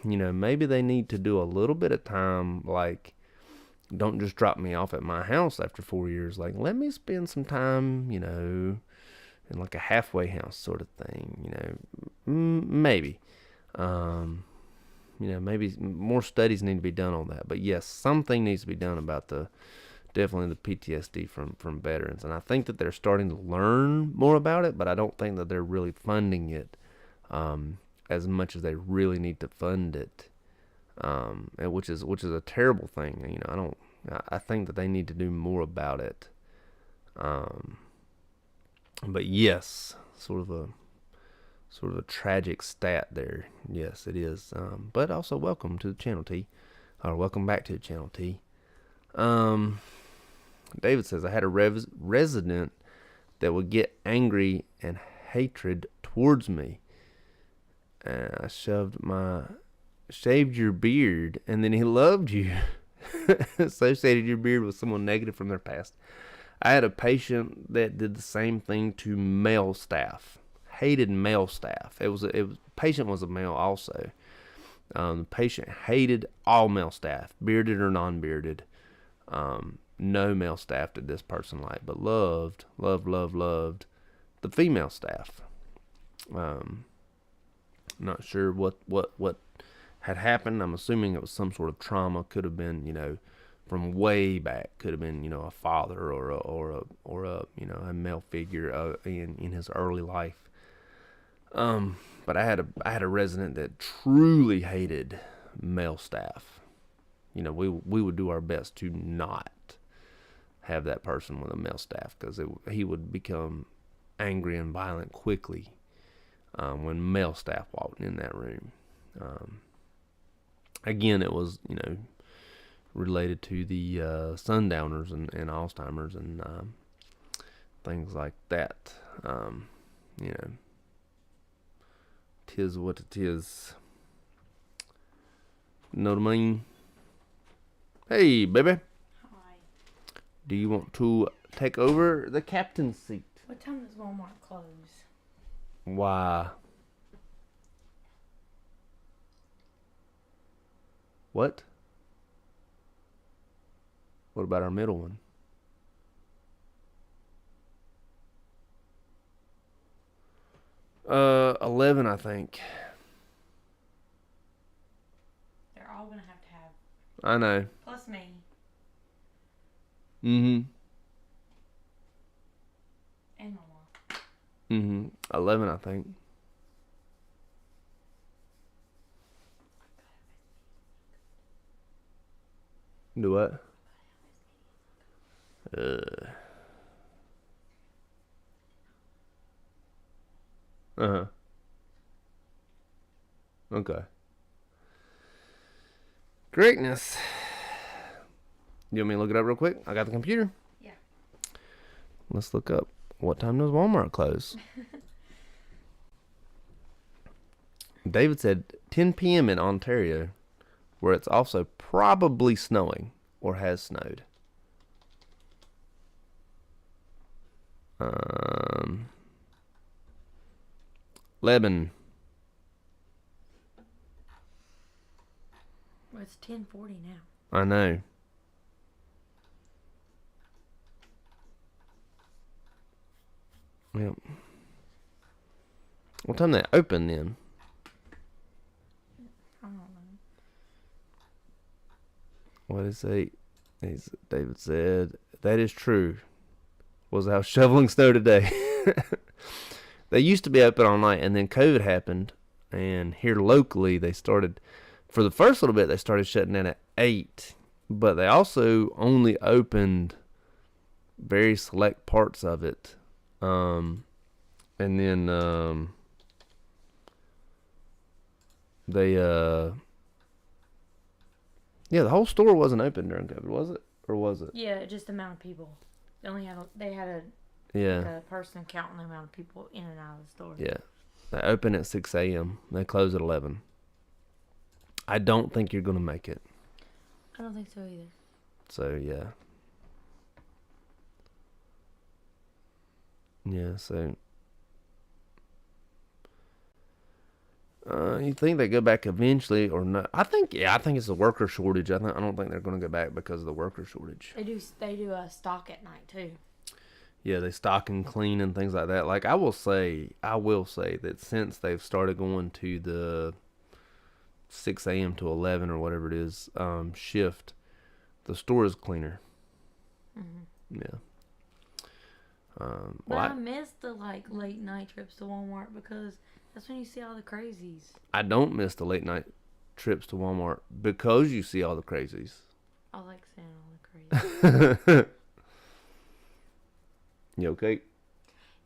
You know, maybe they need to do a little bit of time, like, don't just drop me off at my house after 4 years. Like, let me spend some time, you know, in like a halfway house sort of thing, you know, maybe. You know, maybe more studies need to be done on that. But yes, something needs to be done about definitely the PTSD from veterans. And I think that they're starting to learn more about it, but I don't think that they're really funding it as much as they really need to fund it. And which is a terrible thing. You know, I think that they need to do more about it. But yes, sort of a tragic stat there. Yes, it is. But also welcome to the channel, T. Or welcome back to the channel, T. David says, I had a resident that would get angry and hatred towards me. I shaved your beard, and then he loved you. Associated your beard with someone negative from their past. I had a patient that did the same thing to male staff. Hated male staff. Patient was a male also. The patient hated all male staff, bearded or non-bearded. No male staff did this person like, but loved the female staff. Not sure what had happened. I'm assuming it was some sort of trauma. Could have been, you know, from way back. Could have been, you know, a father or a you know, a male figure in his early life. But I had a resident that truly hated male staff. You know, we would do our best to not have that person with a male staff, because he would become angry and violent quickly when male staff walked in that room. Again, it was, you know, related to the sundowners and Alzheimer's and things like that. You know, 'tis what it is. Know what I mean? Hey, baby. Hi. Do you want to take over the captain's seat? What time does Walmart close? Why? What? What about our middle one? Uh, 11, I think. They're all gonna have to have. I know. Plus me. Mm-hmm. And Mama. Mm-hmm. 11, I think. Do what? Uh-huh. Okay. Greatness. You want me to look it up real quick? I got the computer. Yeah. Let's look up, what time does Walmart close? David said 10 p.m. in Ontario, where it's also probably snowing or has snowed. 11. Well, it's 10:40 now. I know. Yep. What time they open then? I don't know. What is it? David said, that is true. Was out shoveling snow today. They used to be open all night, and then COVID happened, and here locally they started, for the first little bit, they started shutting down at 8, but they also only opened very select parts of it. And then they yeah, the whole store wasn't open during COVID, was it? or was it? Yeah, just the amount of people. They had a Yeah. like a person counting the amount of people in and out of the store. Yeah. They open at 6 a.m. They close at 11. I don't think you're going to make it. I don't think so either. So, yeah. Yeah, so. You think they go back eventually or not? I think it's a worker shortage. I don't think they're going to go back because of the worker shortage. They do a stock at night too. Yeah, they stock and clean and things like that. Like I will say that since they've started going to the 6 a.m. to 11 or whatever it is shift, the store is cleaner. Mm-hmm. Yeah. But I miss the late night trips to Walmart because that's when you see all the crazies. I don't miss the late night trips to Walmart because you see all the crazies. I like seeing all the crazies. You okay?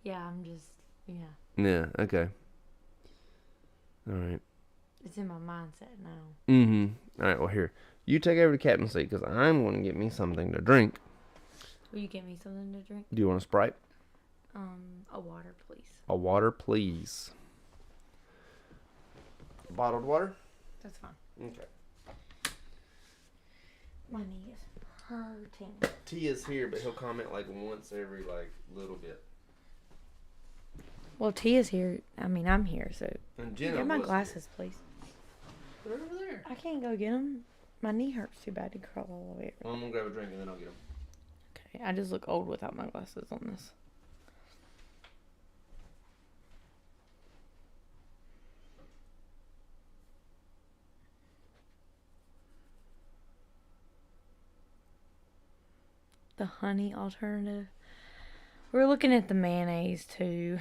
Yeah, I'm just Yeah, okay. All right. It's in my mindset now. Mm-hmm. All right, well, here. You take over the captain's seat because I'm going to get me something to drink. Will you get me something to drink? Do you want a Sprite? A water, please. A water, please. Bottled water? That's fine. Okay. My knee is hurting. T is here, but he'll comment once every little bit. Well, T is here. I mean, I'm here, so. And Jenna Get my was glasses, please. They're over there. I can't go get them. My knee hurts too bad to crawl all the way Well, I'm going to grab a drink and then I'll get them. Okay, I just look old without my glasses on this. The honey alternative. We're looking at the mayonnaise too.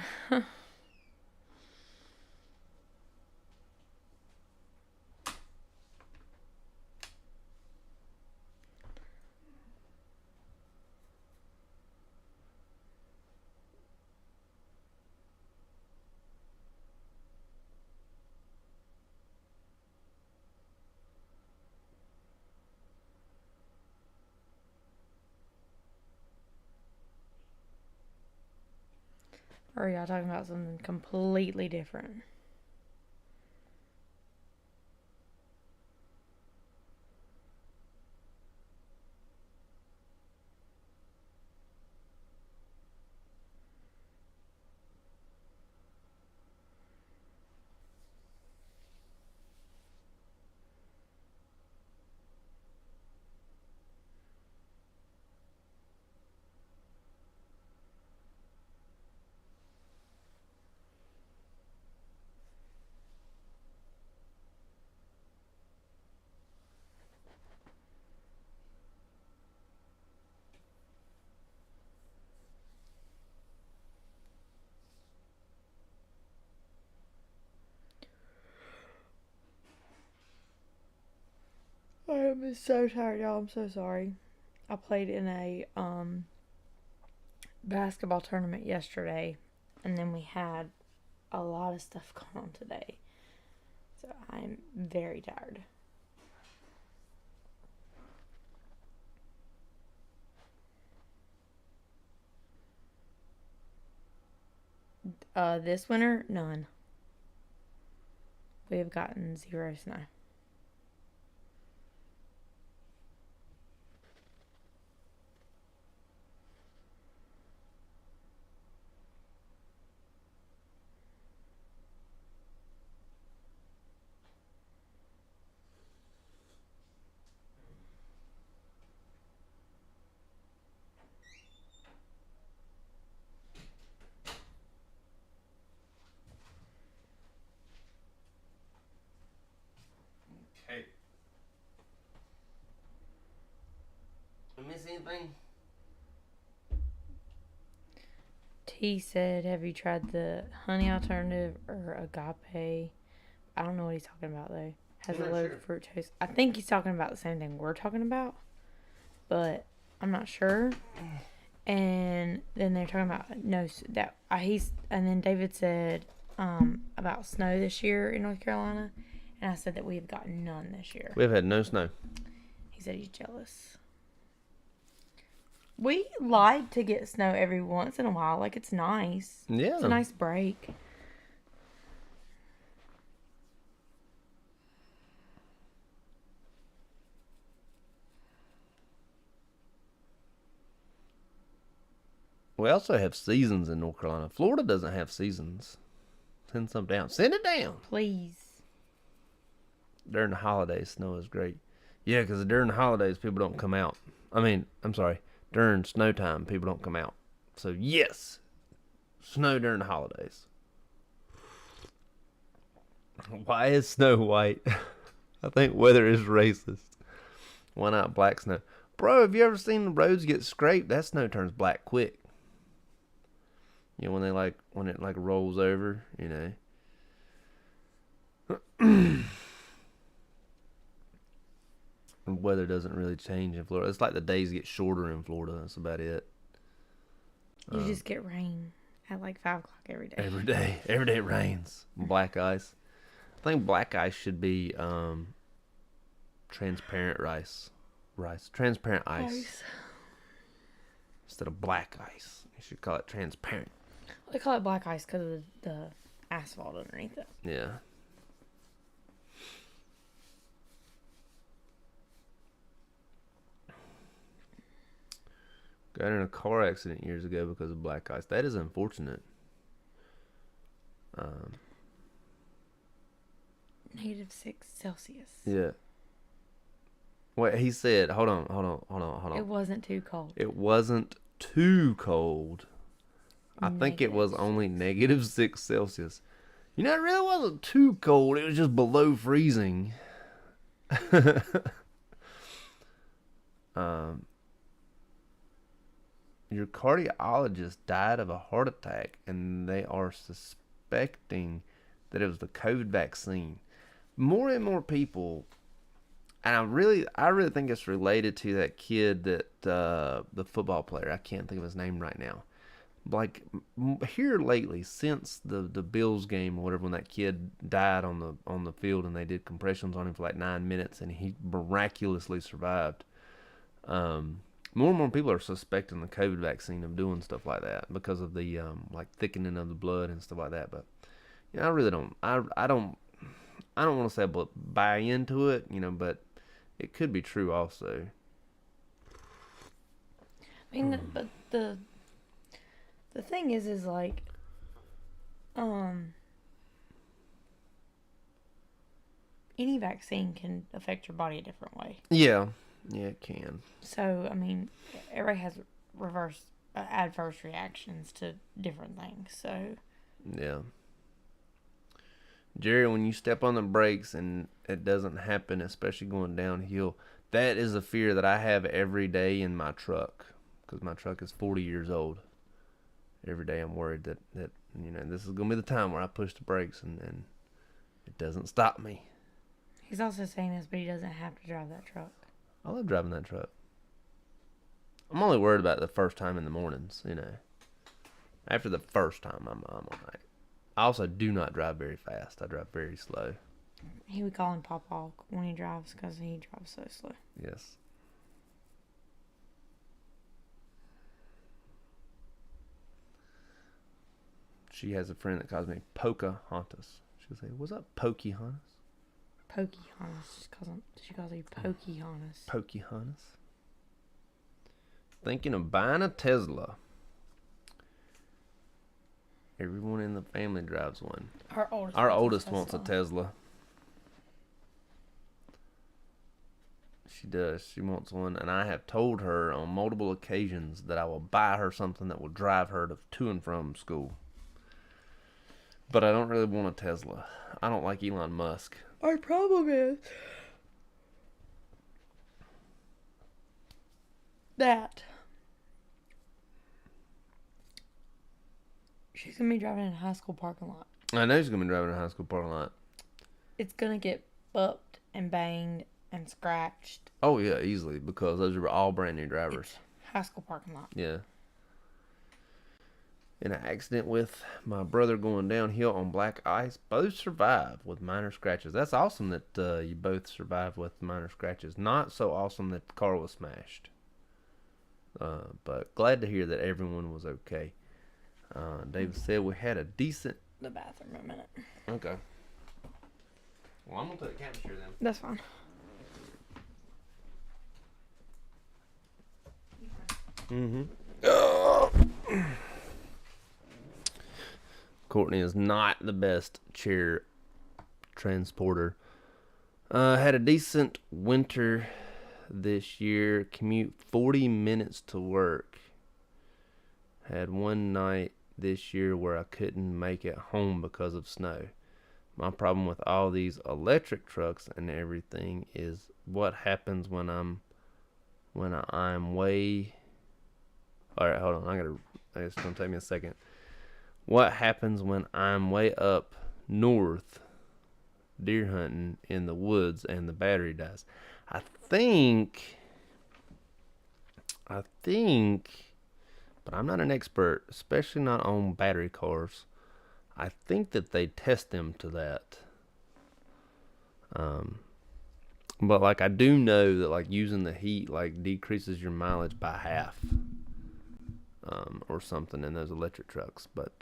Or are y'all talking about something completely different? I am so tired, y'all. I'm so sorry. I played in a basketball tournament yesterday, and then we had a lot of stuff going on today. So I'm very tired. This winter, none. We have gotten 0 snow. Okay. Did I miss anything? T said, have you tried the honey alternative or agape? I don't know what he's talking about though. Has a low fructose. I think he's talking about the same thing we're talking about, but I'm not sure. And then they're talking about and then David said about snow this year in North Carolina, and I said that we have gotten none this year. We have had no snow. He said he's jealous. We like to get snow every once in a while. Like, it's nice. Yeah. It's a nice break. We also have seasons in North Carolina. Florida doesn't have seasons. Send some down. Send it down. Please. During the holidays, snow is great. Yeah, because during the holidays, people don't come out. I'm sorry. During snow time, people don't come out. So, yes, snow during the holidays. Why is snow white? I think weather is racist. Why not black snow? Bro, have you ever seen the roads get scraped? That snow turns black quick. You know, when it rolls over, you know. The weather doesn't really change in Florida. It's like the days get shorter in Florida. That's about it. You just get rain at like 5 o'clock every day. Every day it rains. Black ice. I think black ice should be transparent transparent ice. Instead of black ice. You should call it transparent. They call it black ice because of the asphalt underneath it. Yeah. Got in a car accident years ago because of black ice. That is unfortunate. -6 Celsius. Yeah. Wait, he said, hold on. It wasn't too cold. It wasn't too cold. I think it was only -6 Celsius. You know, it really wasn't too cold. It was just below freezing. Your cardiologist died of a heart attack, and they are suspecting that it was the COVID vaccine. More and more people, and I really think it's related to that kid that the football player. I can't think of his name right now. Like here lately, since the Bills game or whatever, when that kid died on the field and they did compressions on him for like 9 minutes and he miraculously survived. More and more people are suspecting the COVID vaccine of doing stuff like that because of the like thickening of the blood and stuff like that. But you know, I really don't. I don't want to say buy into it, you know, but it could be true also. I mean, but the thing is like, any vaccine can affect your body a different way. Yeah, it can. So, I mean, everybody has adverse reactions to different things. So, yeah. Jerry, when you step on the brakes and it doesn't happen, especially going downhill, that is a fear that I have every day in my truck because my truck is 40 years old. Every day I'm worried that you know, this is going to be the time where I push the brakes and it doesn't stop me. He's also saying this, but he doesn't have to drive that truck. I love driving that truck. I'm only worried about the first time in the mornings, you know. After the first time, I'm all right. I also do not drive very fast. I drive very slow. He would call him Pawpaw when he drives because he drives so slow. Yes. She has a friend that calls me Pocahontas. She'll say, "What's up, Pocahontas?" Pocahontas. She calls you Pocahontas. Pocahontas. Thinking of buying a Tesla. Everyone in the family drives one. Our oldest wants a Tesla. She does. She wants one, and I have told her on multiple occasions that I will buy her something that will drive her to and from school. But I don't really want a Tesla. I don't like Elon Musk. Our problem is that she's going to be driving in a high school parking lot. I know she's going to be driving in a high school parking lot. It's going to get bumped and banged and scratched. Oh, yeah, easily, because those are all brand new drivers. It's high school parking lot. Yeah. In an accident with my brother going downhill on black ice, both survived with minor scratches. That's awesome that you both survived with minor scratches. Not so awesome that the car was smashed. But glad to hear that everyone was okay. David said we had a decent. The bathroom a minute. Okay. Well, I'm gonna put a camera chair then. That's fine. Courtney is not the best chair transporter. Had a decent winter this year. Commute 40 minutes to work. Had one night this year where I couldn't make it home because of snow. My problem with all these electric trucks and everything is what happens when I'm way. All right, hold on. It's gonna take me a second. What happens when I'm way up north deer hunting in the woods and the battery dies? I think, but I'm not an expert, especially not on battery cars. I think that they test them to that. But like I do know that like using the heat like decreases your mileage by half, or something in those electric trucks. But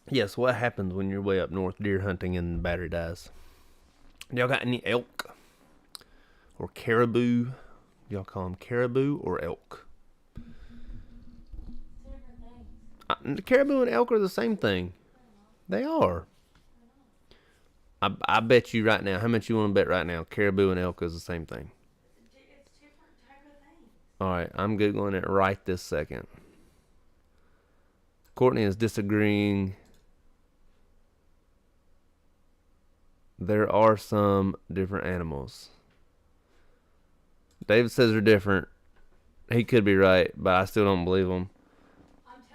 yes, what happens when you're way up north deer hunting and the battery dies? Y'all got any elk or caribou? Y'all call them caribou or elk? The caribou and elk are the same thing. They are. I bet you right now. How much you want to bet right now? Caribou and elk is the same thing. It's different type of things. All right, I'm googling it right this second. Courtney is disagreeing. There are some different animals. David says they're different. He could be right, but I still don't believe him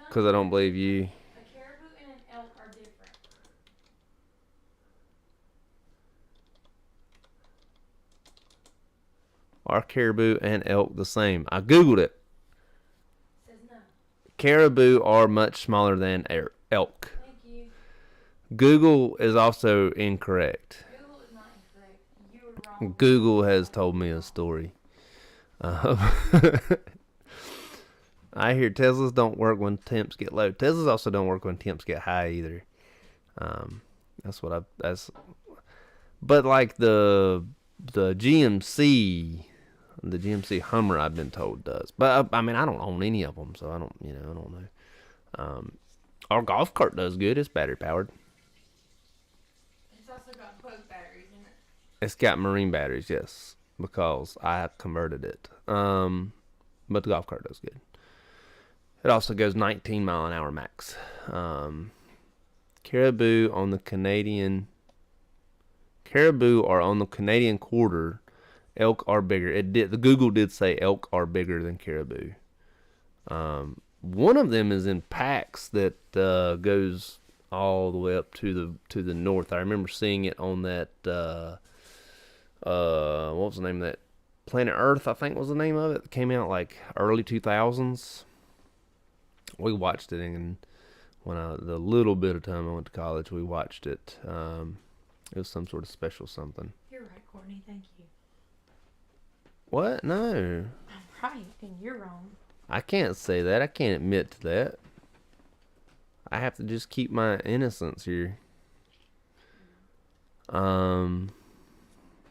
because I don't believe you. A caribou and an elk are different. Are caribou and elk the same? I googled it. Says no. Caribou are much smaller than elk. Thank you. Google is also incorrect. Google is not incorrect. You were wrong. Google has told me a story. I hear Teslas don't work when temps get low. Teslas also don't work when temps get high either. But like the GMC, the GMC Hummer, I've been told does. But I mean, I don't own any of them, so I don't know. Our golf cart does good. It's battery powered. It's also got boat batteries in it. It's got marine batteries, yes, because I converted it. But the golf cart does good. It also goes 19 mile an hour max. Caribou are on the Canadian quarter. Elk are bigger. The Google did say elk are bigger than caribou. One of them is in packs that goes all the way up to the north. I remember seeing it on that. What was the name of that? Planet Earth, I think was the name of it. It came out like early 2000s. We watched it, and the little bit of time I went to college, we watched it. It was some sort of special something. You're right, Courtney. Thank you. What? No. I'm right, and you're wrong. I can't say that. I can't admit to that. I have to just keep my innocence here. Are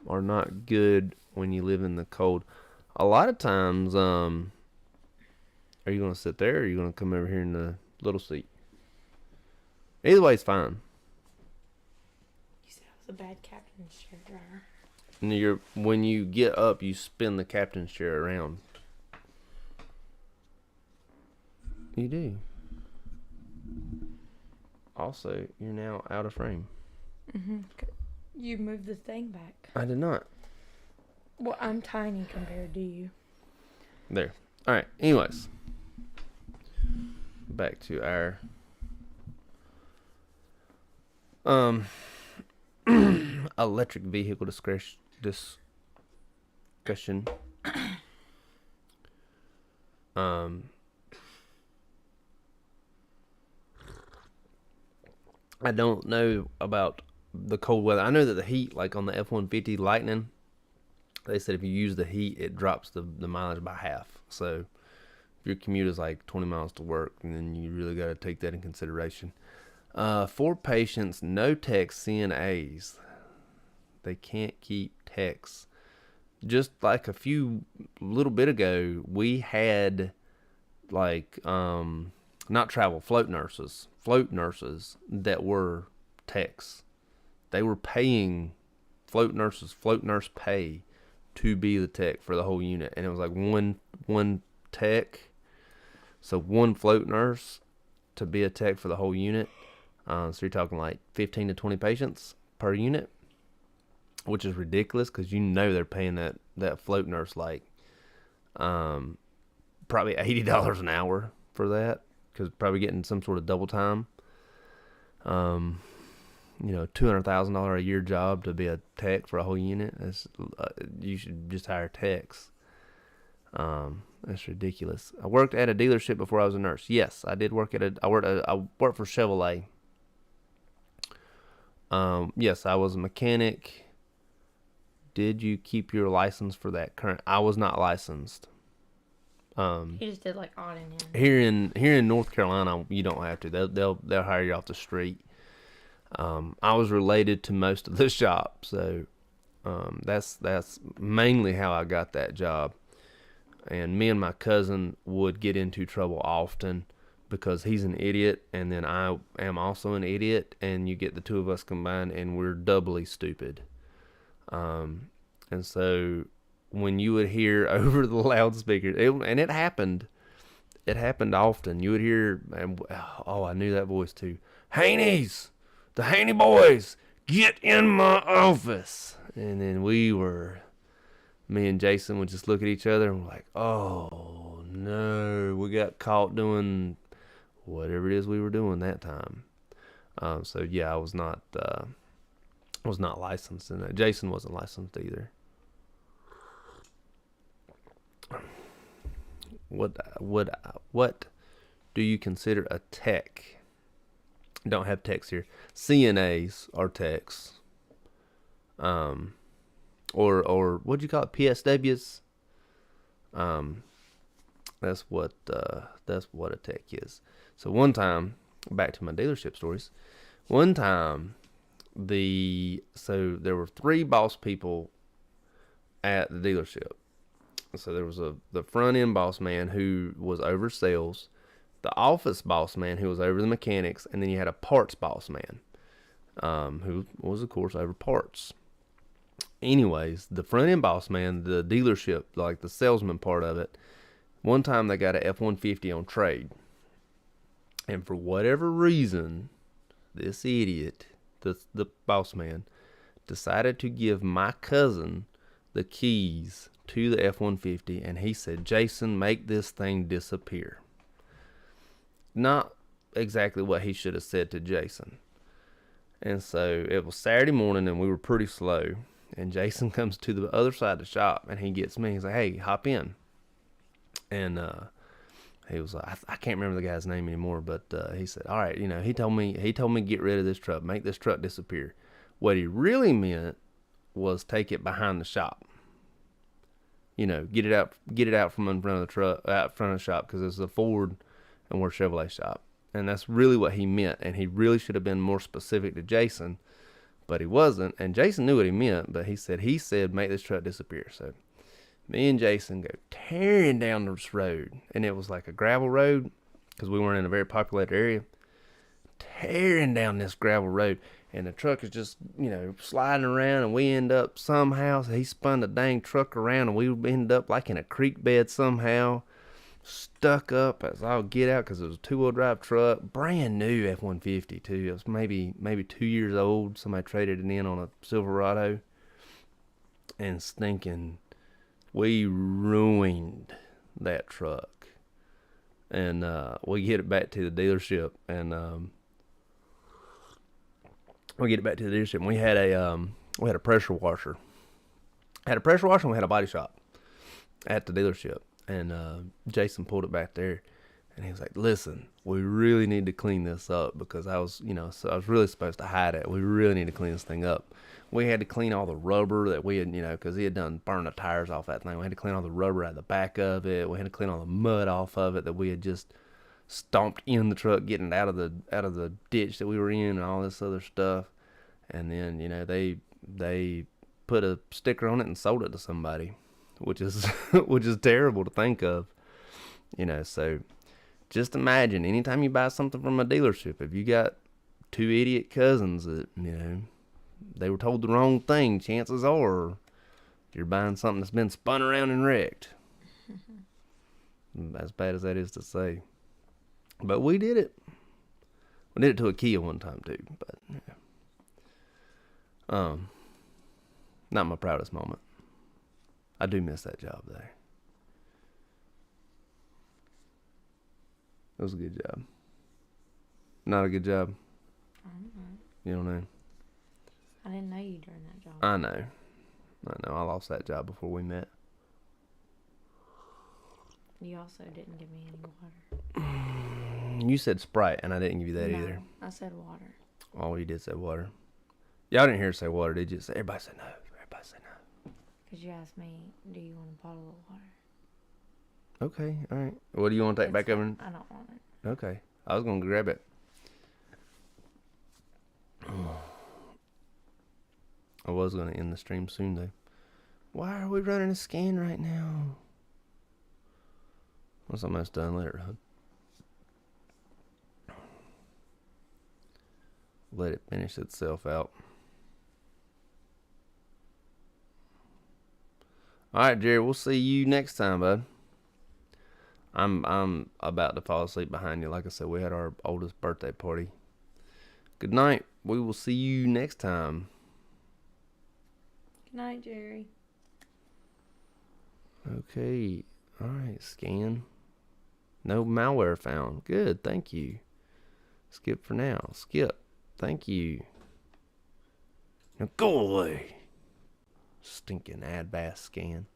not good when you live in the cold. A lot of times, are you going to sit there, or are you going to come over here in the little seat? Either way, it's fine. You said I was a bad captain's chair driver. And when you get up, you spin the captain's chair around. You do. Also, you're now out of frame. Mm-hmm. You moved the thing back. I did not. Well, I'm tiny compared to you. There. All right. Anyways, back to our electric vehicle discussion. I don't know about the cold weather. I know that the heat, like on the F-150 Lightning, They said if you use the heat, it drops the mileage by half. So if your commute is like 20 miles to work, then you really got to take that in consideration. For patients, no techs, CNAs. They can't keep techs. Just like a little bit ago, we had like not travel float nurses that were techs. They were paying float nurse pay to be the tech for the whole unit, and it was like one tech, so one float nurse to be a tech for the whole unit. So you're talking like 15 to 20 patients per unit, which is ridiculous because they're paying that float nurse like probably $80 an hour for that, because probably getting some sort of double time. $200,000 a year job to be a tech for a whole unit. You should just hire techs. That's ridiculous. I worked at a dealership before I was a nurse. Yes, I did work I worked for Chevrolet. Yes, I was a mechanic. Did you keep your license for that current? I was not licensed. He just did like odd and end. Here in North Carolina, you don't have to. They'll hire you off the street. I was related to most of the shop, so that's mainly how I got that job. And me and my cousin would get into trouble often because he's an idiot, and then I am also an idiot, and you get the two of us combined, and we're doubly stupid. And so when you would hear over the loudspeakers, it happened often. You would hear, I knew that voice too. Haney's, the Haney boys, get in my office. And then me and Jason would just look at each other and we're like, oh no, we got caught doing whatever it is we were doing that time. So yeah, I was not licensed, and Jason wasn't licensed either. What do you consider a tech? Don't have techs here. CNAs are techs. Or what do you call it? PSWs. That's what a tech is. So one time, back to my dealership stories. One time, there were 3 boss people at the dealership. So there was the front end boss man who was over sales, the office boss man who was over the mechanics, and then you had a parts boss man, who was of course over parts. Anyways, the front end boss man, the dealership, like the salesman part of it, one time they got a F-150 on trade, and for whatever reason, this idiot, the boss man, decided to give my cousin the keys to the F-150, and he said, Jason, make this thing disappear. Not exactly what he should have said to Jason. And so it was Saturday morning, and we were pretty slow, and Jason comes to the other side of the shop, and he gets me. He's like, hey, hop in. And he was like, I can't remember the guy's name anymore, but he said, all right, he told me get rid of this truck, make this truck disappear. What he really meant was take it behind the shop. Get it out from in front of the truck, out front of the shop, because it's a Ford and we're a Chevrolet shop. And that's really what he meant. And he really should have been more specific to Jason, but he wasn't. And Jason knew what he meant, but he said, make this truck disappear. So me and Jason go tearing down this road, and it was like a gravel road because we weren't in a very populated area. Tearing down this gravel road, and the truck is just, sliding around, and we end up somehow, so he spun the dang truck around, and we ended up like in a creek bed somehow, stuck up as I'll get out, because it was a 2-wheel drive truck, brand new F-150 too. It was maybe 2 years old. Somebody traded it in on a Silverado, and stinking, we ruined that truck. And we get it back to the dealership, and we had a pressure washer. And we had a body shop at the dealership, and Jason pulled it back there, And he was like, listen, we really need to clean this up because so I was really supposed to hide it. We really need to clean this thing up. We had to clean all the rubber that we had, because he had done burned the tires off that thing. We had to clean all the rubber out of the back of it. We had to clean all the mud off of it that we had just stomped in the truck, getting it out of the ditch that we were in, and all this other stuff. And then they put a sticker on it and sold it to somebody, which is which is terrible to think of. So just imagine anytime you buy something from a dealership, if you got two idiot cousins that they were told the wrong thing, chances are you're buying something that's been spun around and wrecked. As bad as that is to say. But we did it. We did it to a Kia one time too. But not my proudest moment. I do miss that job though. It was a good job. Not a good job. I don't know. You don't know. I didn't know you during that job. I know. I lost that job before we met. You also didn't give me any water. You said Sprite, and I didn't give you that either. I said water. Oh, you did say water. Y'all didn't hear her say water, did you? Everybody said no. Everybody said no. Because you asked me, do you want a bottle of water? Okay, all right. What do you want to take back over? I don't want it. Okay. I was going to grab it. I was going to end the stream soon, though. Why are we running a scan right now? Once I'm almost done, let it run. Let it finish itself out. All right, Jerry, we'll see you next time, bud. I'm about to fall asleep behind you. Like I said, we had our oldest birthday party. Good night. We will see you next time. Good night, Jerry. Okay. All right, scan. No malware found. Good, thank you. Skip for now. Skip. Thank you. Now go away. Stinking ad-bass scan.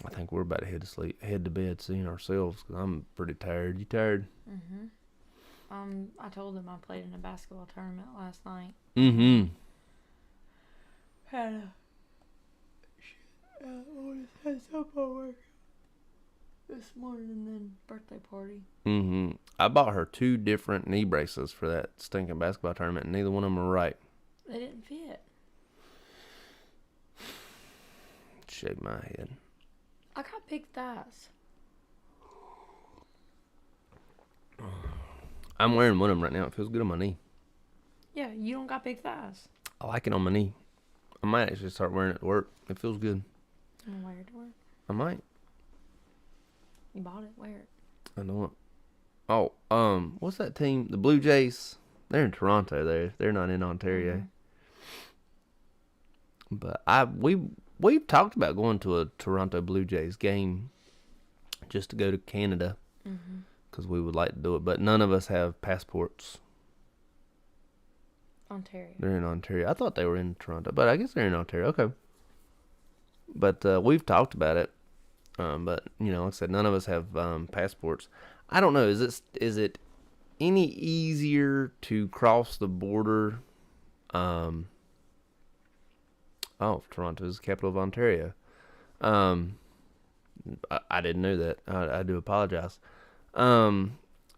I think we're about to head to bed soon ourselves because I'm pretty tired. You tired? Mm-hmm. I told them I played in a basketball tournament last night. Mm-hmm. Had softball work this morning and then birthday party. Mm-hmm. I bought her 2 different knee braces for that stinking basketball tournament, and neither one of them were right. They didn't fit. Shake my head. I got big thighs. I'm wearing one of them right now. It feels good on my knee. Yeah, you don't got big thighs. I like it on my knee. I might actually start wearing it to work. It feels good. I'm gonna wear it to work. I might. You bought it. Wear it. I know it. Oh, what's that team? The Blue Jays. They're in Toronto. They're not in Ontario. Mm-hmm. But we've talked about going to a Toronto Blue Jays game just to go to Canada because we would like to do it. But none of us have passports. Ontario. They're in Ontario. I thought they were in Toronto, but I guess they're in Ontario. Okay. But we've talked about it. But like I said, none of us have passports. I don't know. Is it any easier to cross the border? Toronto is the capital of Ontario. I didn't know that. I do apologize.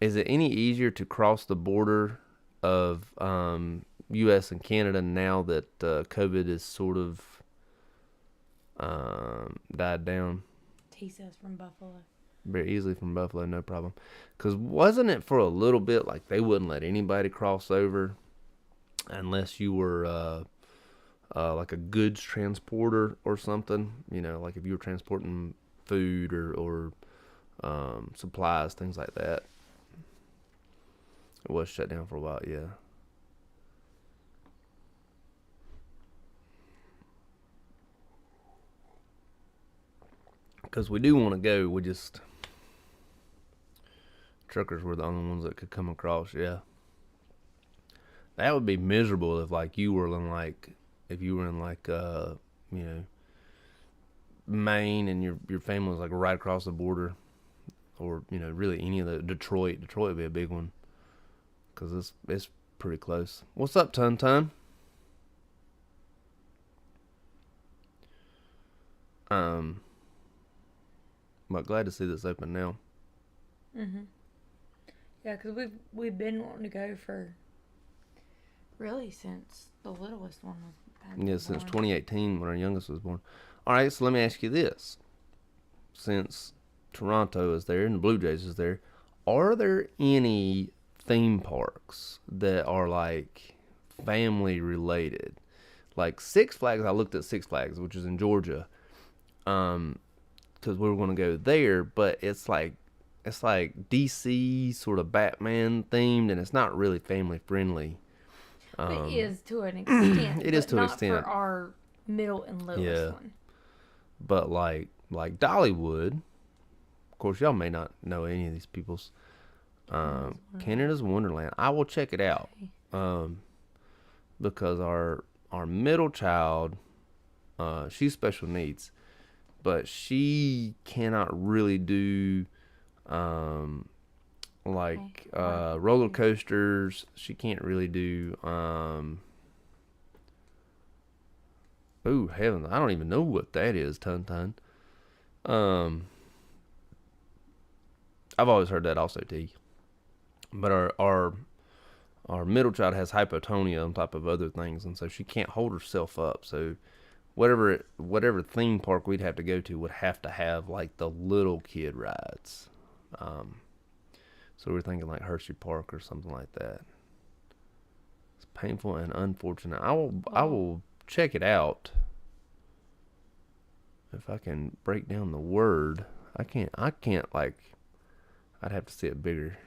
Is it any easier to cross the border of U.S. and Canada now that COVID is sort of died down? He says from Buffalo. Very easily from Buffalo, no problem. Because wasn't it for a little bit like they wouldn't let anybody cross over unless you were like a goods transporter or something? Like if you were transporting food or supplies, things like that. It was shut down for a while, yeah. Because we do want to go, truckers were the only ones that could come across, yeah. That would be miserable if you were in Maine and your family was right across the border. or really any of the Detroit. Detroit would be a big one because it's pretty close. What's up, Tun Tun? But glad to see this open now. Yeah, because we've been wanting to go for really since the littlest one was born. Since 2018 when our youngest was born. All right, so let me ask you this: since Toronto is there and the Blue Jays is there, are there any theme parks that are like family related? Like Six Flags, I looked at Six Flags, which is in Georgia, because we were going to go there, but it's like DC sort of Batman themed, and it's not really family friendly. It is to an extent. It is to an not extent. For our middle and lowest one. But like Dollywood, of course, y'all may not know any of these people's. Canada's Wonderland. I will check it out. Because our middle child, she's special needs, but she cannot really do roller coasters. She can't really do oh heavens, I don't even know what that is, Tun Tun. I've always heard that also, T. But our middle child has hypotonia on top of other things, and so she can't hold herself up. So whatever theme park we'd have to go to would have to have like the little kid rides. So we're thinking like Hershey Park or something like that. It's painful and unfortunate. I will check it out. If I can break down the word, I can't like. I'd have to see it bigger.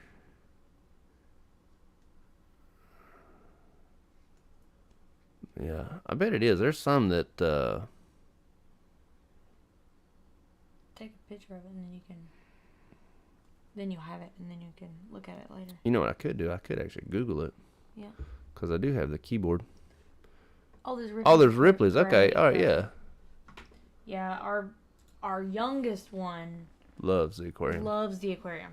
Yeah, I bet it is. There's some that take a picture of it and then you'll have it and then you can look at it later. You know what I could do? I could actually Google it. Yeah. Because I do have the keyboard. Oh, there's Ripley's. Oh, there's Ripley's. Okay. All right. Yeah. Yeah, our youngest one loves the aquarium.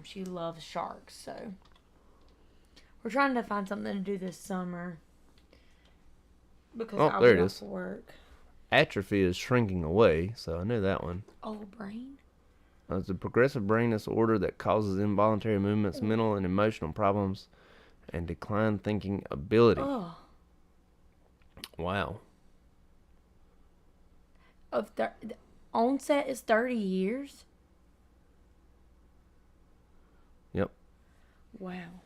She loves sharks, so we're trying to find something to do this summer. Because I'll there be it off is. Work. Atrophy is shrinking away, so I know that one. Oh, brain? It's a progressive brain disorder that causes involuntary movements, mental and emotional problems, and declined thinking ability. Oh. Wow. The onset is 30 years? Yep. Wow.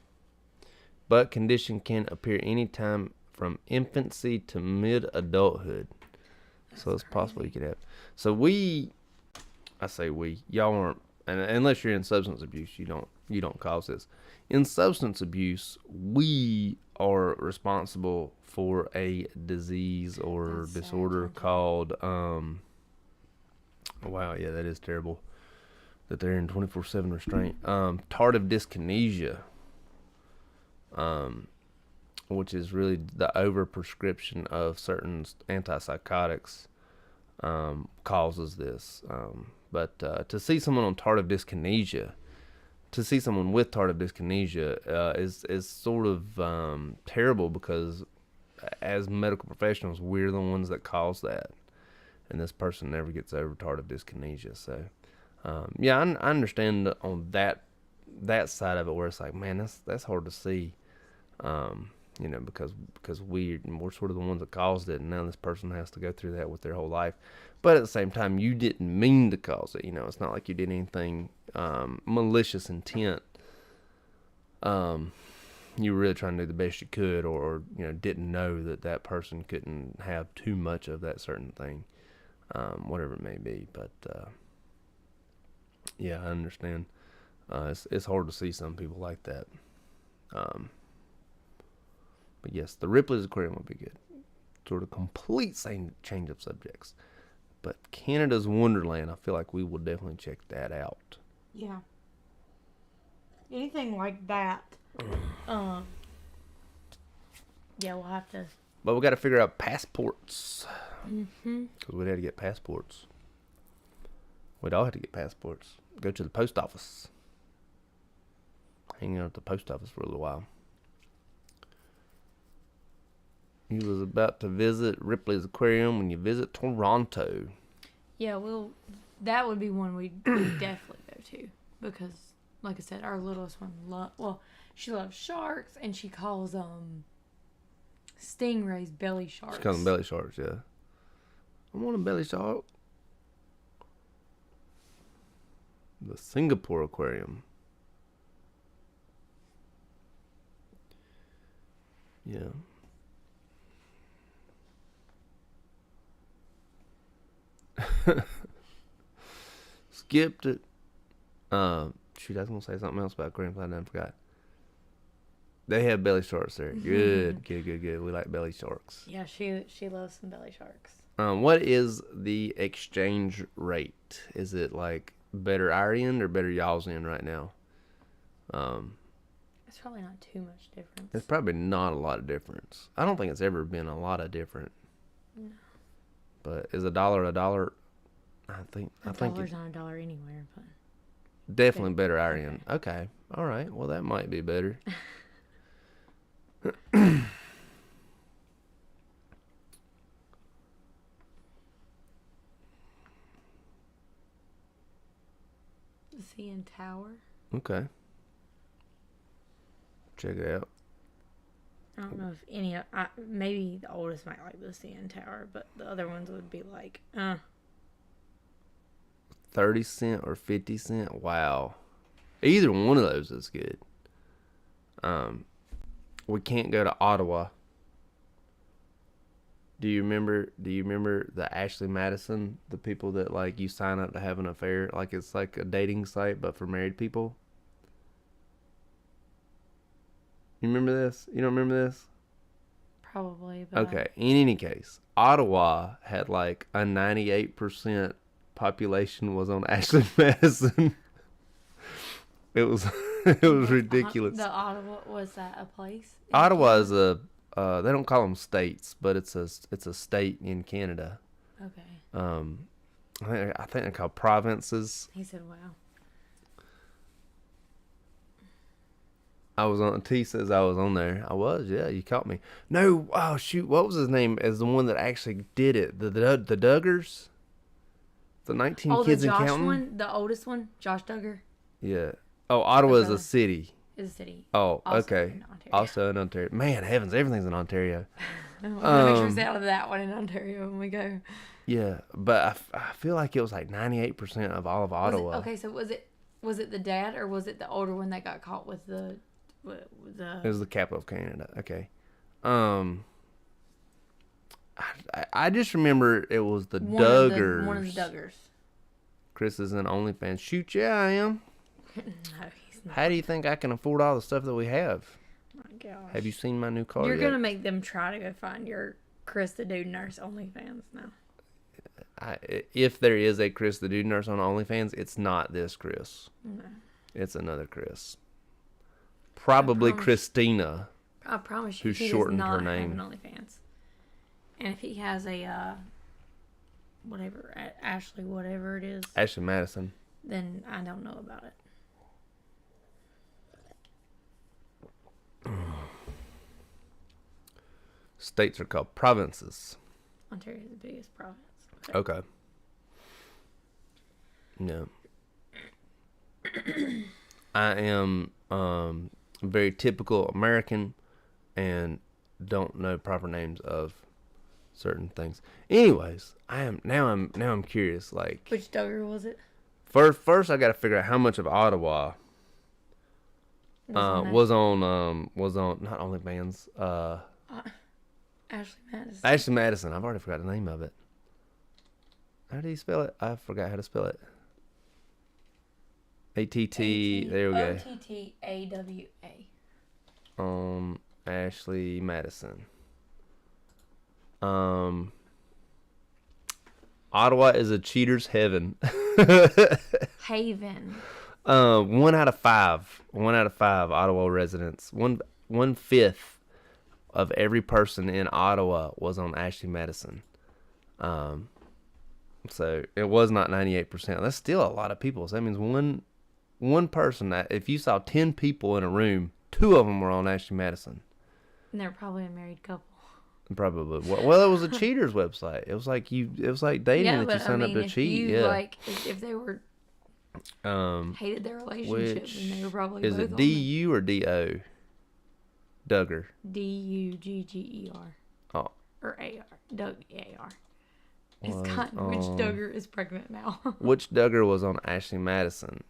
But condition can appear anytime from infancy to mid-adulthood. So it's possible you could have. So y'all aren't, and unless you're in substance abuse, you don't cause this. In substance abuse, we are responsible for a disease or disorder called wow, yeah, that is terrible that they're in 24/7 restraint. Tardive dyskinesia. Which is really the overprescription of certain antipsychotics causes this. But to see someone on tardive dyskinesia, to see someone with tardive dyskinesia is sort of terrible because as medical professionals, we're the ones that cause that. And this person never gets over tardive dyskinesia. So, yeah, I understand on that side of it where it's like, man, that's hard to see. Because we're sort of the ones that caused it, and now this person has to go through that with their whole life. But at the same time, you didn't mean to cause it. It's not like you did anything malicious intent. You were really trying to do the best you could, or didn't know that person couldn't have too much of that certain thing, whatever it may be. But yeah, I understand. It's hard to see some people like that. But yes, the Ripley's Aquarium would be good. Sort of complete change of subjects. But Canada's Wonderland, I feel like we will definitely check that out. Yeah. Anything like that. Yeah, we'll have to. But we got to figure out passports. Mm-hmm. Because we'd have to get passports. We'd all have to get passports. Go to the post office. hanging out at the post office for a little while. You was about to visit Ripley's Aquarium when you visit Toronto. Yeah, that would be one we'd definitely go to because, like I said, our littlest one she loves sharks and she calls stingrays belly sharks. She calls them belly sharks, yeah. I want a belly shark. The Singapore Aquarium. Yeah. Skipped it. Shoot, I was gonna say something else about aquariums. I done forgot. They have belly sharks there. Good. We like belly sharks. Yeah, she loves some belly sharks. What is the exchange rate? Is it like better our end or better y'all's end right now? It's probably not too much difference. It's probably not a lot of difference. I don't think it's ever been a lot of different. No. But is a dollar a dollar? I think $1's not a dollar anywhere, but definitely better our end. Okay. All right. Well, that might be better. The CN Tower. Okay. Check it out. I don't know if any maybe the oldest might like the CN Tower, but the other ones would be like, 30 cent or 50 cent. Wow. Either one of those is good. We can't go to Ottawa. Do you remember the Ashley Madison, the people that like you sign up to have an affair, like it's like a dating site but for married people? You remember this? You don't remember this? Probably. But Okay. In any case, Ottawa had like a 98% population was on Ashley Madison. It was ridiculous. The Ottawa, was that a place? Ottawa is a they don't call them states, but it's a state in Canada. Okay. I think they're called provinces. He said, "Wow." T says I was on there. I was, yeah. You caught me. No, oh shoot, what was his name? As the one that actually did it, the Duggars, the 19 kids the and Josh counting. one, the oldest one, Josh Duggar. Yeah. Oh, Ottawa is a city. Is a city. Oh, Also okay. in Ontario. Also in Ontario. Man, heavens, everything's in Ontario. I want to make sure we stay out of that one in Ontario when we go. Yeah, but I feel like it was like 98% of all of Ottawa. Okay, so was it the dad or was it the older one that got caught with the? It was the capital of Canada. Okay. I just remember it was the Duggars. One of the Duggars. Chris is in OnlyFans. Shoot, yeah, I am. No, he's not. How do you think I can afford all the stuff that we have? Oh my gosh. Have you seen my new car You're yet? going to make them try to go find your Chris the Dude Nurse OnlyFans now. If there is a Chris the Dude Nurse on OnlyFans, it's not this Chris. No. It's another Chris. Probably Christina. I promise you, who he shortened does not her name. have an OnlyFans. And if he has a, whatever, Ashley, whatever it is, Ashley Madison. then I don't know about it. States are called provinces. Ontario is the biggest province. Okay. Yeah. I am very typical American and don't know proper names of certain things. Anyways, I'm curious. Like, Which Duggar was it? First I got to figure out how much of Ottawa was on not OnlyFans. Ashley Madison. Ashley Madison. I've already forgot the name of it. How do you spell it? I forgot how to spell it. A-T-T. There we go. O-T-T-A-W-A. Ashley Madison. Ottawa is a cheater's heaven. Haven. 1 out of 5. 1 out of 5 Ottawa residents. 1/5 of every person in Ottawa was on Ashley Madison. So it was not 98%. That's still a lot of people. So that means one person that if you saw 10 people in a room, 2 of them were on Ashley Madison. And they're probably a married couple. Probably. Well, it was a cheaters website. It was like dating Yeah, that but you signed up to if cheat. you, Yeah. like, if they were hated their relationship, then they were probably is both it on D-U or D-O? Duggar. D-U-G-G-E-R. Oh. Or A-R. Doug A-R. It's Was kind of which Duggar is pregnant now. Which Duggar was on Ashley Madison?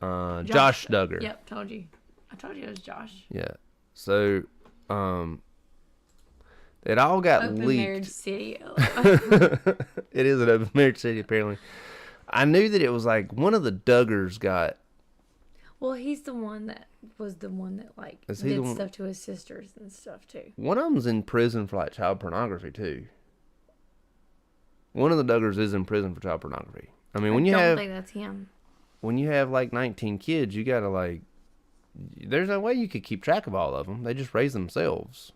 Josh Duggar. Yep, told you. I told you it was Josh. Yeah. So, it all got Open leaked. Marriage City. It is an open marriage city, apparently. I knew that it was like one of the Duggars got. Well, he's the one that like did stuff to his sisters and stuff too. One of them's in prison for like child pornography too. One of the Duggars is in prison for child pornography. I mean, I don't think that's him. When you have like 19 kids, you gotta like. There's no way you could keep track of all of them. They just raise themselves.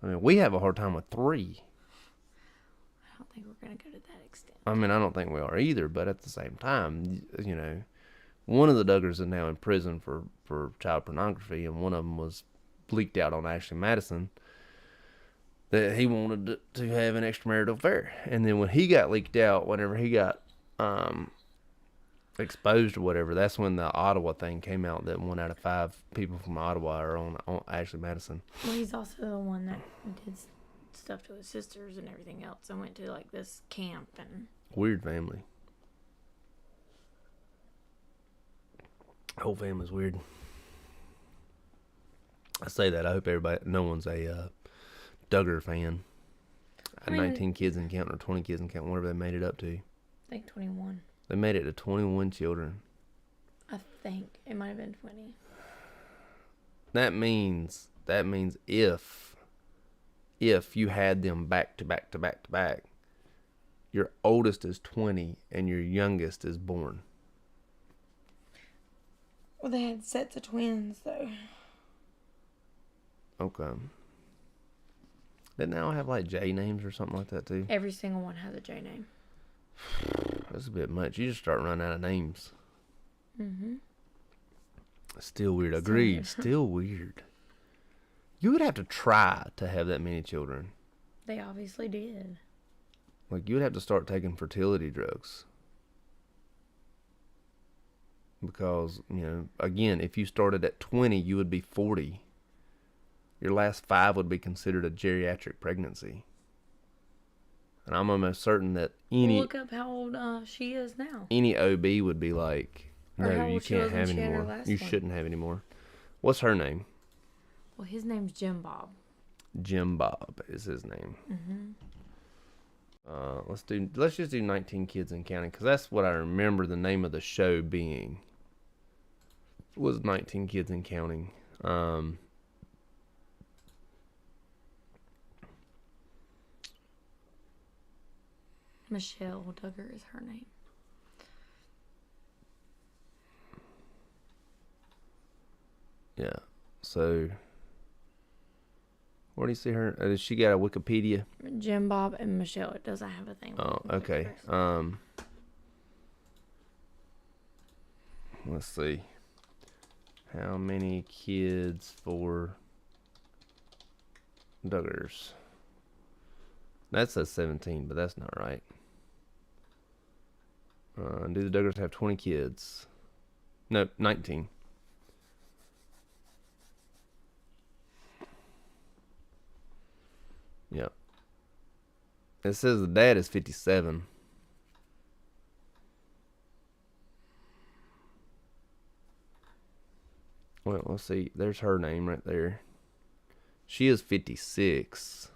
I mean, we have a hard time with 3. I don't think we're going to go to that extent. I mean, I don't think we are either, but at the same time, you know, one of the Duggars is now in prison for child pornography, and one of them was leaked out on Ashley Madison that he wanted to have an extramarital affair. And then when he got leaked out, whenever he got exposed or whatever, that's when the Ottawa thing came out that 1 out of 5 people from Ottawa are on Ashley Madison. Well, he's also the one that did stuff to his sisters and everything else and went to like this camp and weird family. Whole family's weird. I say that, I hope no one's a Duggar fan. I mean, 19 kids and counting, or 20 kids and counting, whatever they made it up to. I think 21. They made it to 21 children. I think it might have been 20. That means if you had them back to back to back to back, your oldest is 20 and your youngest is born. Well, they had sets of twins though. Okay. Didn't they all have like J names or something like that too? Every single one has a J name. That's a bit much. You just start running out of names. Mm-hmm. Still weird. Agreed. Still weird. You would have to try to have that many children. They obviously did. Like, you would have to start taking fertility drugs. Because, you know, again, if you started at 20, you would be 40. Your last 5 would be considered a geriatric pregnancy. And I'm almost certain that look up how old she is now. Any OB would be like, no, you can't have any more. You shouldn't have any more. What's her name? Well, his name's Jim Bob. Jim Bob is his name. Mm-hmm. Let's just do 19 kids and counting, because that's what I remember the name of the show being. Was 19 kids and counting. Michelle Duggar is her name. Yeah. So, where do you see her? Does she got a Wikipedia? Jim Bob and Michelle. It doesn't have a thing. Oh, okay. Let's see. How many kids for Duggars? That says 17, but that's not right. Do the Duggars have 20 kids? No, 19. Yep. It says the dad is 57. Well, let's see. There's her name right there. She is 56.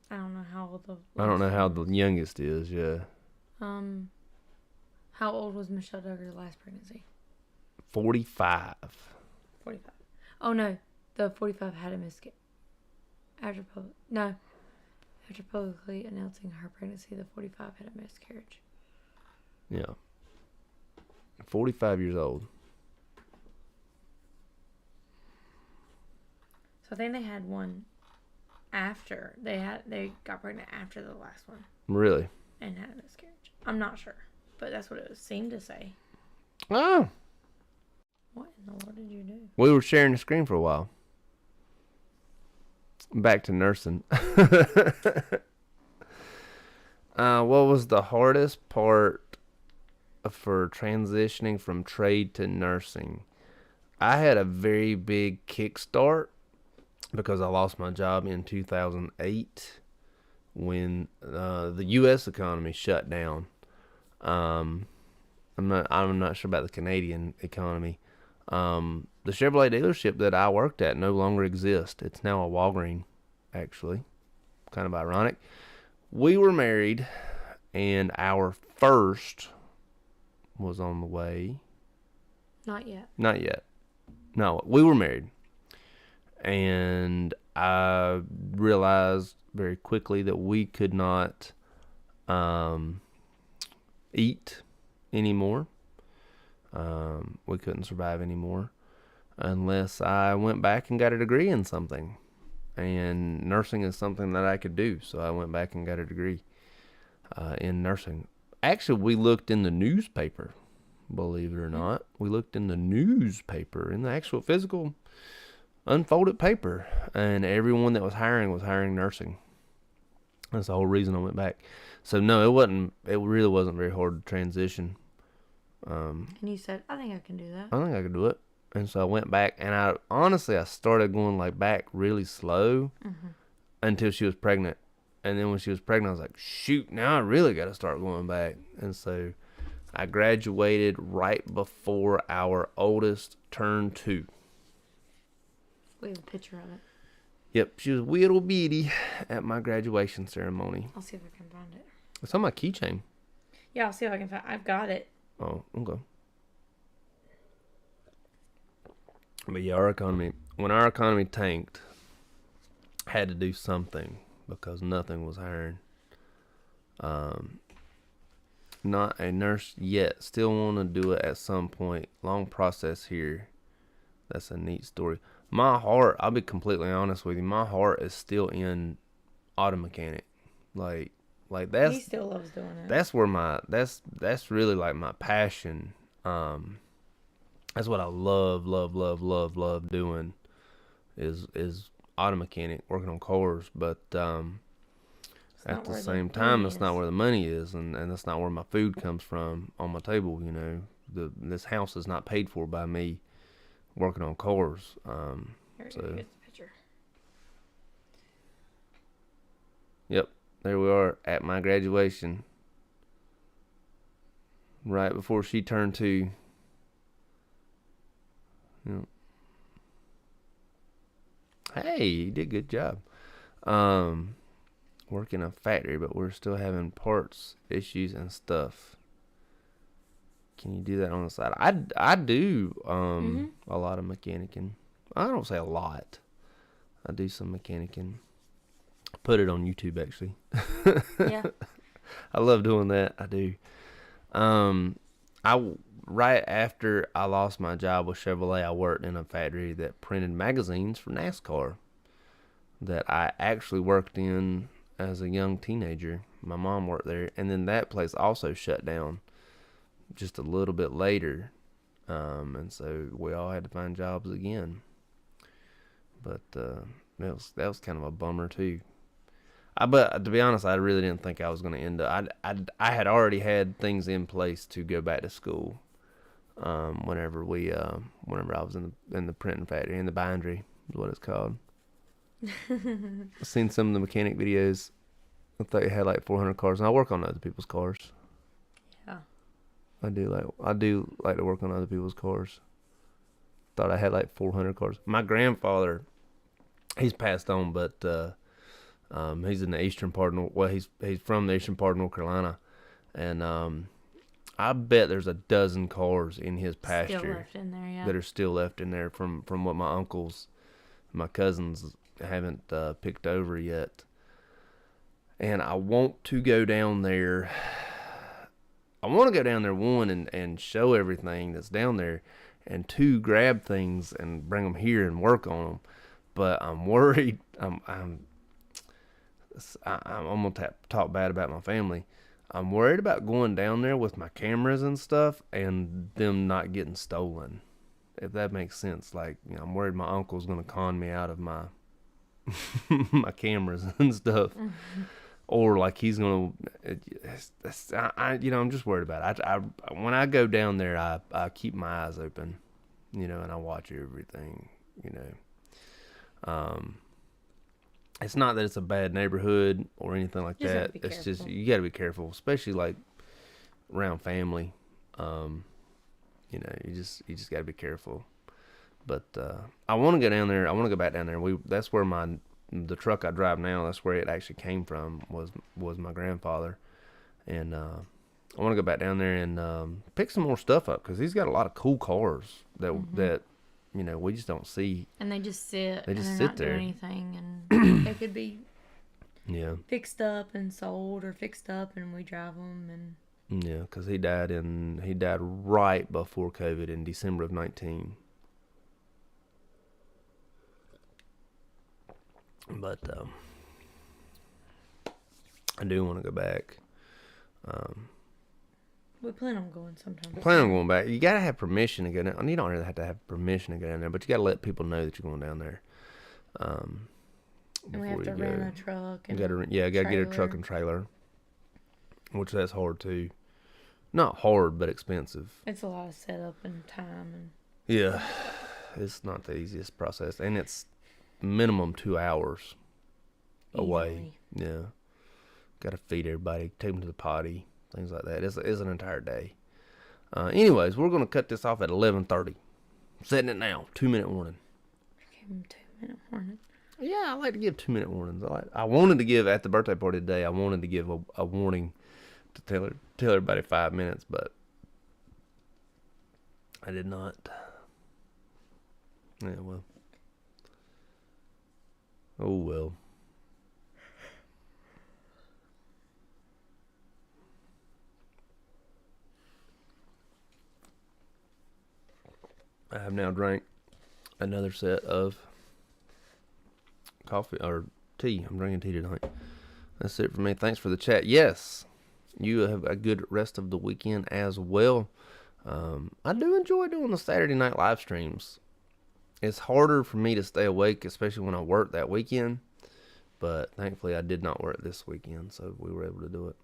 I don't know how old the youngest is, yeah. How old was Michelle Duggar's last pregnancy? 45. 45. Oh, no. The 45 had a miscarriage. After publicly announcing her pregnancy, the 45 had a miscarriage. Yeah. 45 years old. So I think they had one after. They got pregnant after the last one. Really? And had a miscarriage. I'm not sure. But that's what it seemed to say. Oh, What in the world did you do? we were sharing the screen for a while. Back to nursing. What was the hardest part for transitioning from trade to nursing? I had a very big kickstart because I lost my job in 2008 when the U.S. economy shut down. Um, I'm not sure about the Canadian economy. The Chevrolet dealership that I worked at no longer exists. It's now a Walgreens, actually. Kind of ironic. We were married, and our first was on the way. Not yet. Not yet. No, we were married. And I realized very quickly that we could not eat anymore. We couldn't survive anymore unless I went back and got a degree in something. And nursing is something that I could do, so I went back and got a degree in nursing. Actually, we looked in the newspaper, believe it or not. We looked in the newspaper, in the actual physical unfolded paper, and everyone that was hiring nursing. That's the whole reason I went back. So no, it really wasn't very hard to transition. And you said, I think I can do that. I think I could do it. And so I went back, and I started going like back really slow until she was pregnant. And then when she was pregnant, I was like, shoot, now I really got to start going back. And so I graduated right before our oldest turned 2. We have a picture of it. Yep, she was little bitty at my graduation ceremony. I'll see if I can find it. It's on my keychain. Yeah, I'll see if I can find it. I've got it. Oh, okay. But yeah, when our economy tanked, I had to do something because nothing was hiring. Not a nurse yet. Still want to do it at some point. Long process here. That's a neat story. My heart, I'll be completely honest with you, my heart is still in auto mechanic. Like that's, he still loves doing it. That's where that's really like my passion. That's what I love doing is auto mechanic, working on cars. But at the same time, that's not where the money is, and that's not where my food comes from on my table. You know, this house is not paid for by me working on cars. Here's So the picture. Yep, there we are at my graduation, right before she turned 2. Yep. Hey, you did a good job. Working a factory, but we're still having parts issues and stuff. Can you do that on the side? I do a lot of mechanicing. I don't say a lot. I do some mechanicing. Put it on YouTube actually. Yeah. I love doing that. I do. Right after I lost my job with Chevrolet, I worked in a factory that printed magazines for NASCAR that I actually worked in as a young teenager. My mom worked there, and then that place also shut down just a little bit later, and so we all had to find jobs again. But that was kind of a bummer too. But to be honest, I really didn't think I was going to end up. I had already had things in place to go back to school. Whenever I was in the printing factory, in the bindery is what it's called. I've seen some of the mechanic videos. I thought you had like 400 cars, and I work on other people's cars. Yeah. I do like to work on other people's cars. Thought I had like 400 cars. My grandfather, he's passed on, but he's in the eastern part of he's from the eastern part of North Carolina, and I bet there's a dozen cars in his pasture still left in there, yeah. that are still left in there from what my uncles, my cousins haven't picked over yet. And I want to go down there. I want to go down there, 1, and show everything that's down there, and 2, grab things and bring them here and work on them. But I'm worried. I'm gonna talk bad about my family. I'm worried about going down there with my cameras and stuff and them not getting stolen. If that makes sense. Like, you know, I'm worried my uncle's going to con me out of my my cameras and stuff. Or like he's going to, I'm just worried about it. When I go down there, I keep my eyes open, you know, and I watch everything, you know. It's not that it's a bad neighborhood or anything like that. It's just, you got to be careful, especially like around family. You know, you just got to be careful. But I want to go down there. I want to go back down there. That's where the truck I drive now, that's where it actually came from, was my grandfather. And I want to go back down there and pick some more stuff up, because he's got a lot of cool cars that you know, we just don't see. And they just sit. They just and sit not there. Doing anything, and they could be fixed up and sold, or fixed up and we drive them. And yeah, because he died right before COVID in December of 19. But I do want to go back. We plan on going sometime. Plan on going back. You gotta have permission to go down. You don't really have to have permission to go down there, but you gotta let people know that you're going down there. And we have to rent a truck. And gotta get a truck and trailer, which that's hard too. Not hard, but expensive. It's a lot of setup and time. And yeah, it's not the easiest process, and it's minimum 2 hours away. Yeah, gotta feed everybody, take them to the potty. Things like that. It's an entire day. Anyways, we're going to cut this off at 11:30. Setting it now. 2-minute warning. Give him 2-minute warning. Yeah, I like to give 2-minute warnings. I wanted to give, at the birthday party today, I wanted to give a warning to tell everybody 5 minutes, but I did not. Yeah, well. Oh, well. I have now drank another set of coffee or tea. I'm drinking tea tonight. That's it for me. Thanks for the chat. Yes, you have a good rest of the weekend as well. I do enjoy doing the Saturday night live streams. It's harder for me to stay awake, especially when I work that weekend. But thankfully, I did not work this weekend, so we were able to do it.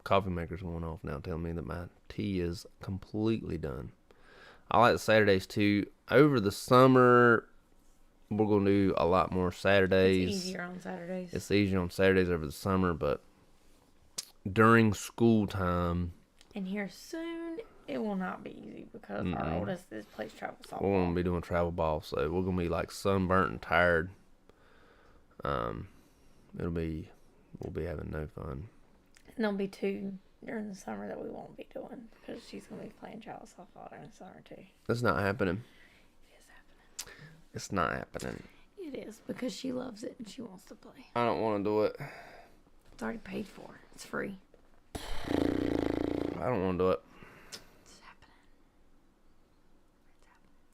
Coffee maker's going off now, telling me that my tea is completely done. I like the Saturdays too. Over the summer, we're going to do a lot more Saturdays. It's easier on Saturdays. It's easier on Saturdays over the summer, but during school time. And here soon, it will not be easy because our oldest plays travel softball. We're going to be doing travel ball, so we're going to be like sunburnt and tired. We'll be having no fun. And there'll be 2 during the summer that we won't be doing because she's going to be playing travel softball during the summer too. That's not happening. It is happening. It's not happening. It is because she loves it and she wants to play. I don't want to do it. It's already paid for. It's free. I don't want to do it. It's happening.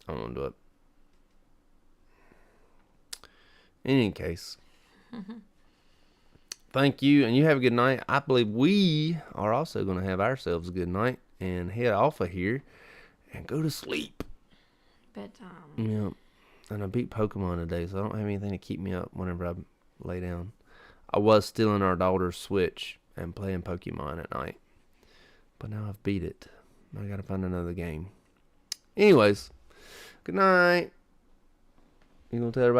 I don't want to do it. In any case, thank you, and you have a good night. I believe we are also going to have ourselves a good night and head off of here and go to sleep. Bedtime. Yeah, and I beat Pokemon today, so I don't have anything to keep me up whenever I lay down. I was stealing our daughter's Switch and playing Pokemon at night, but now I've beat it. I got to find another game. Anyways, good night. You going to tell everybody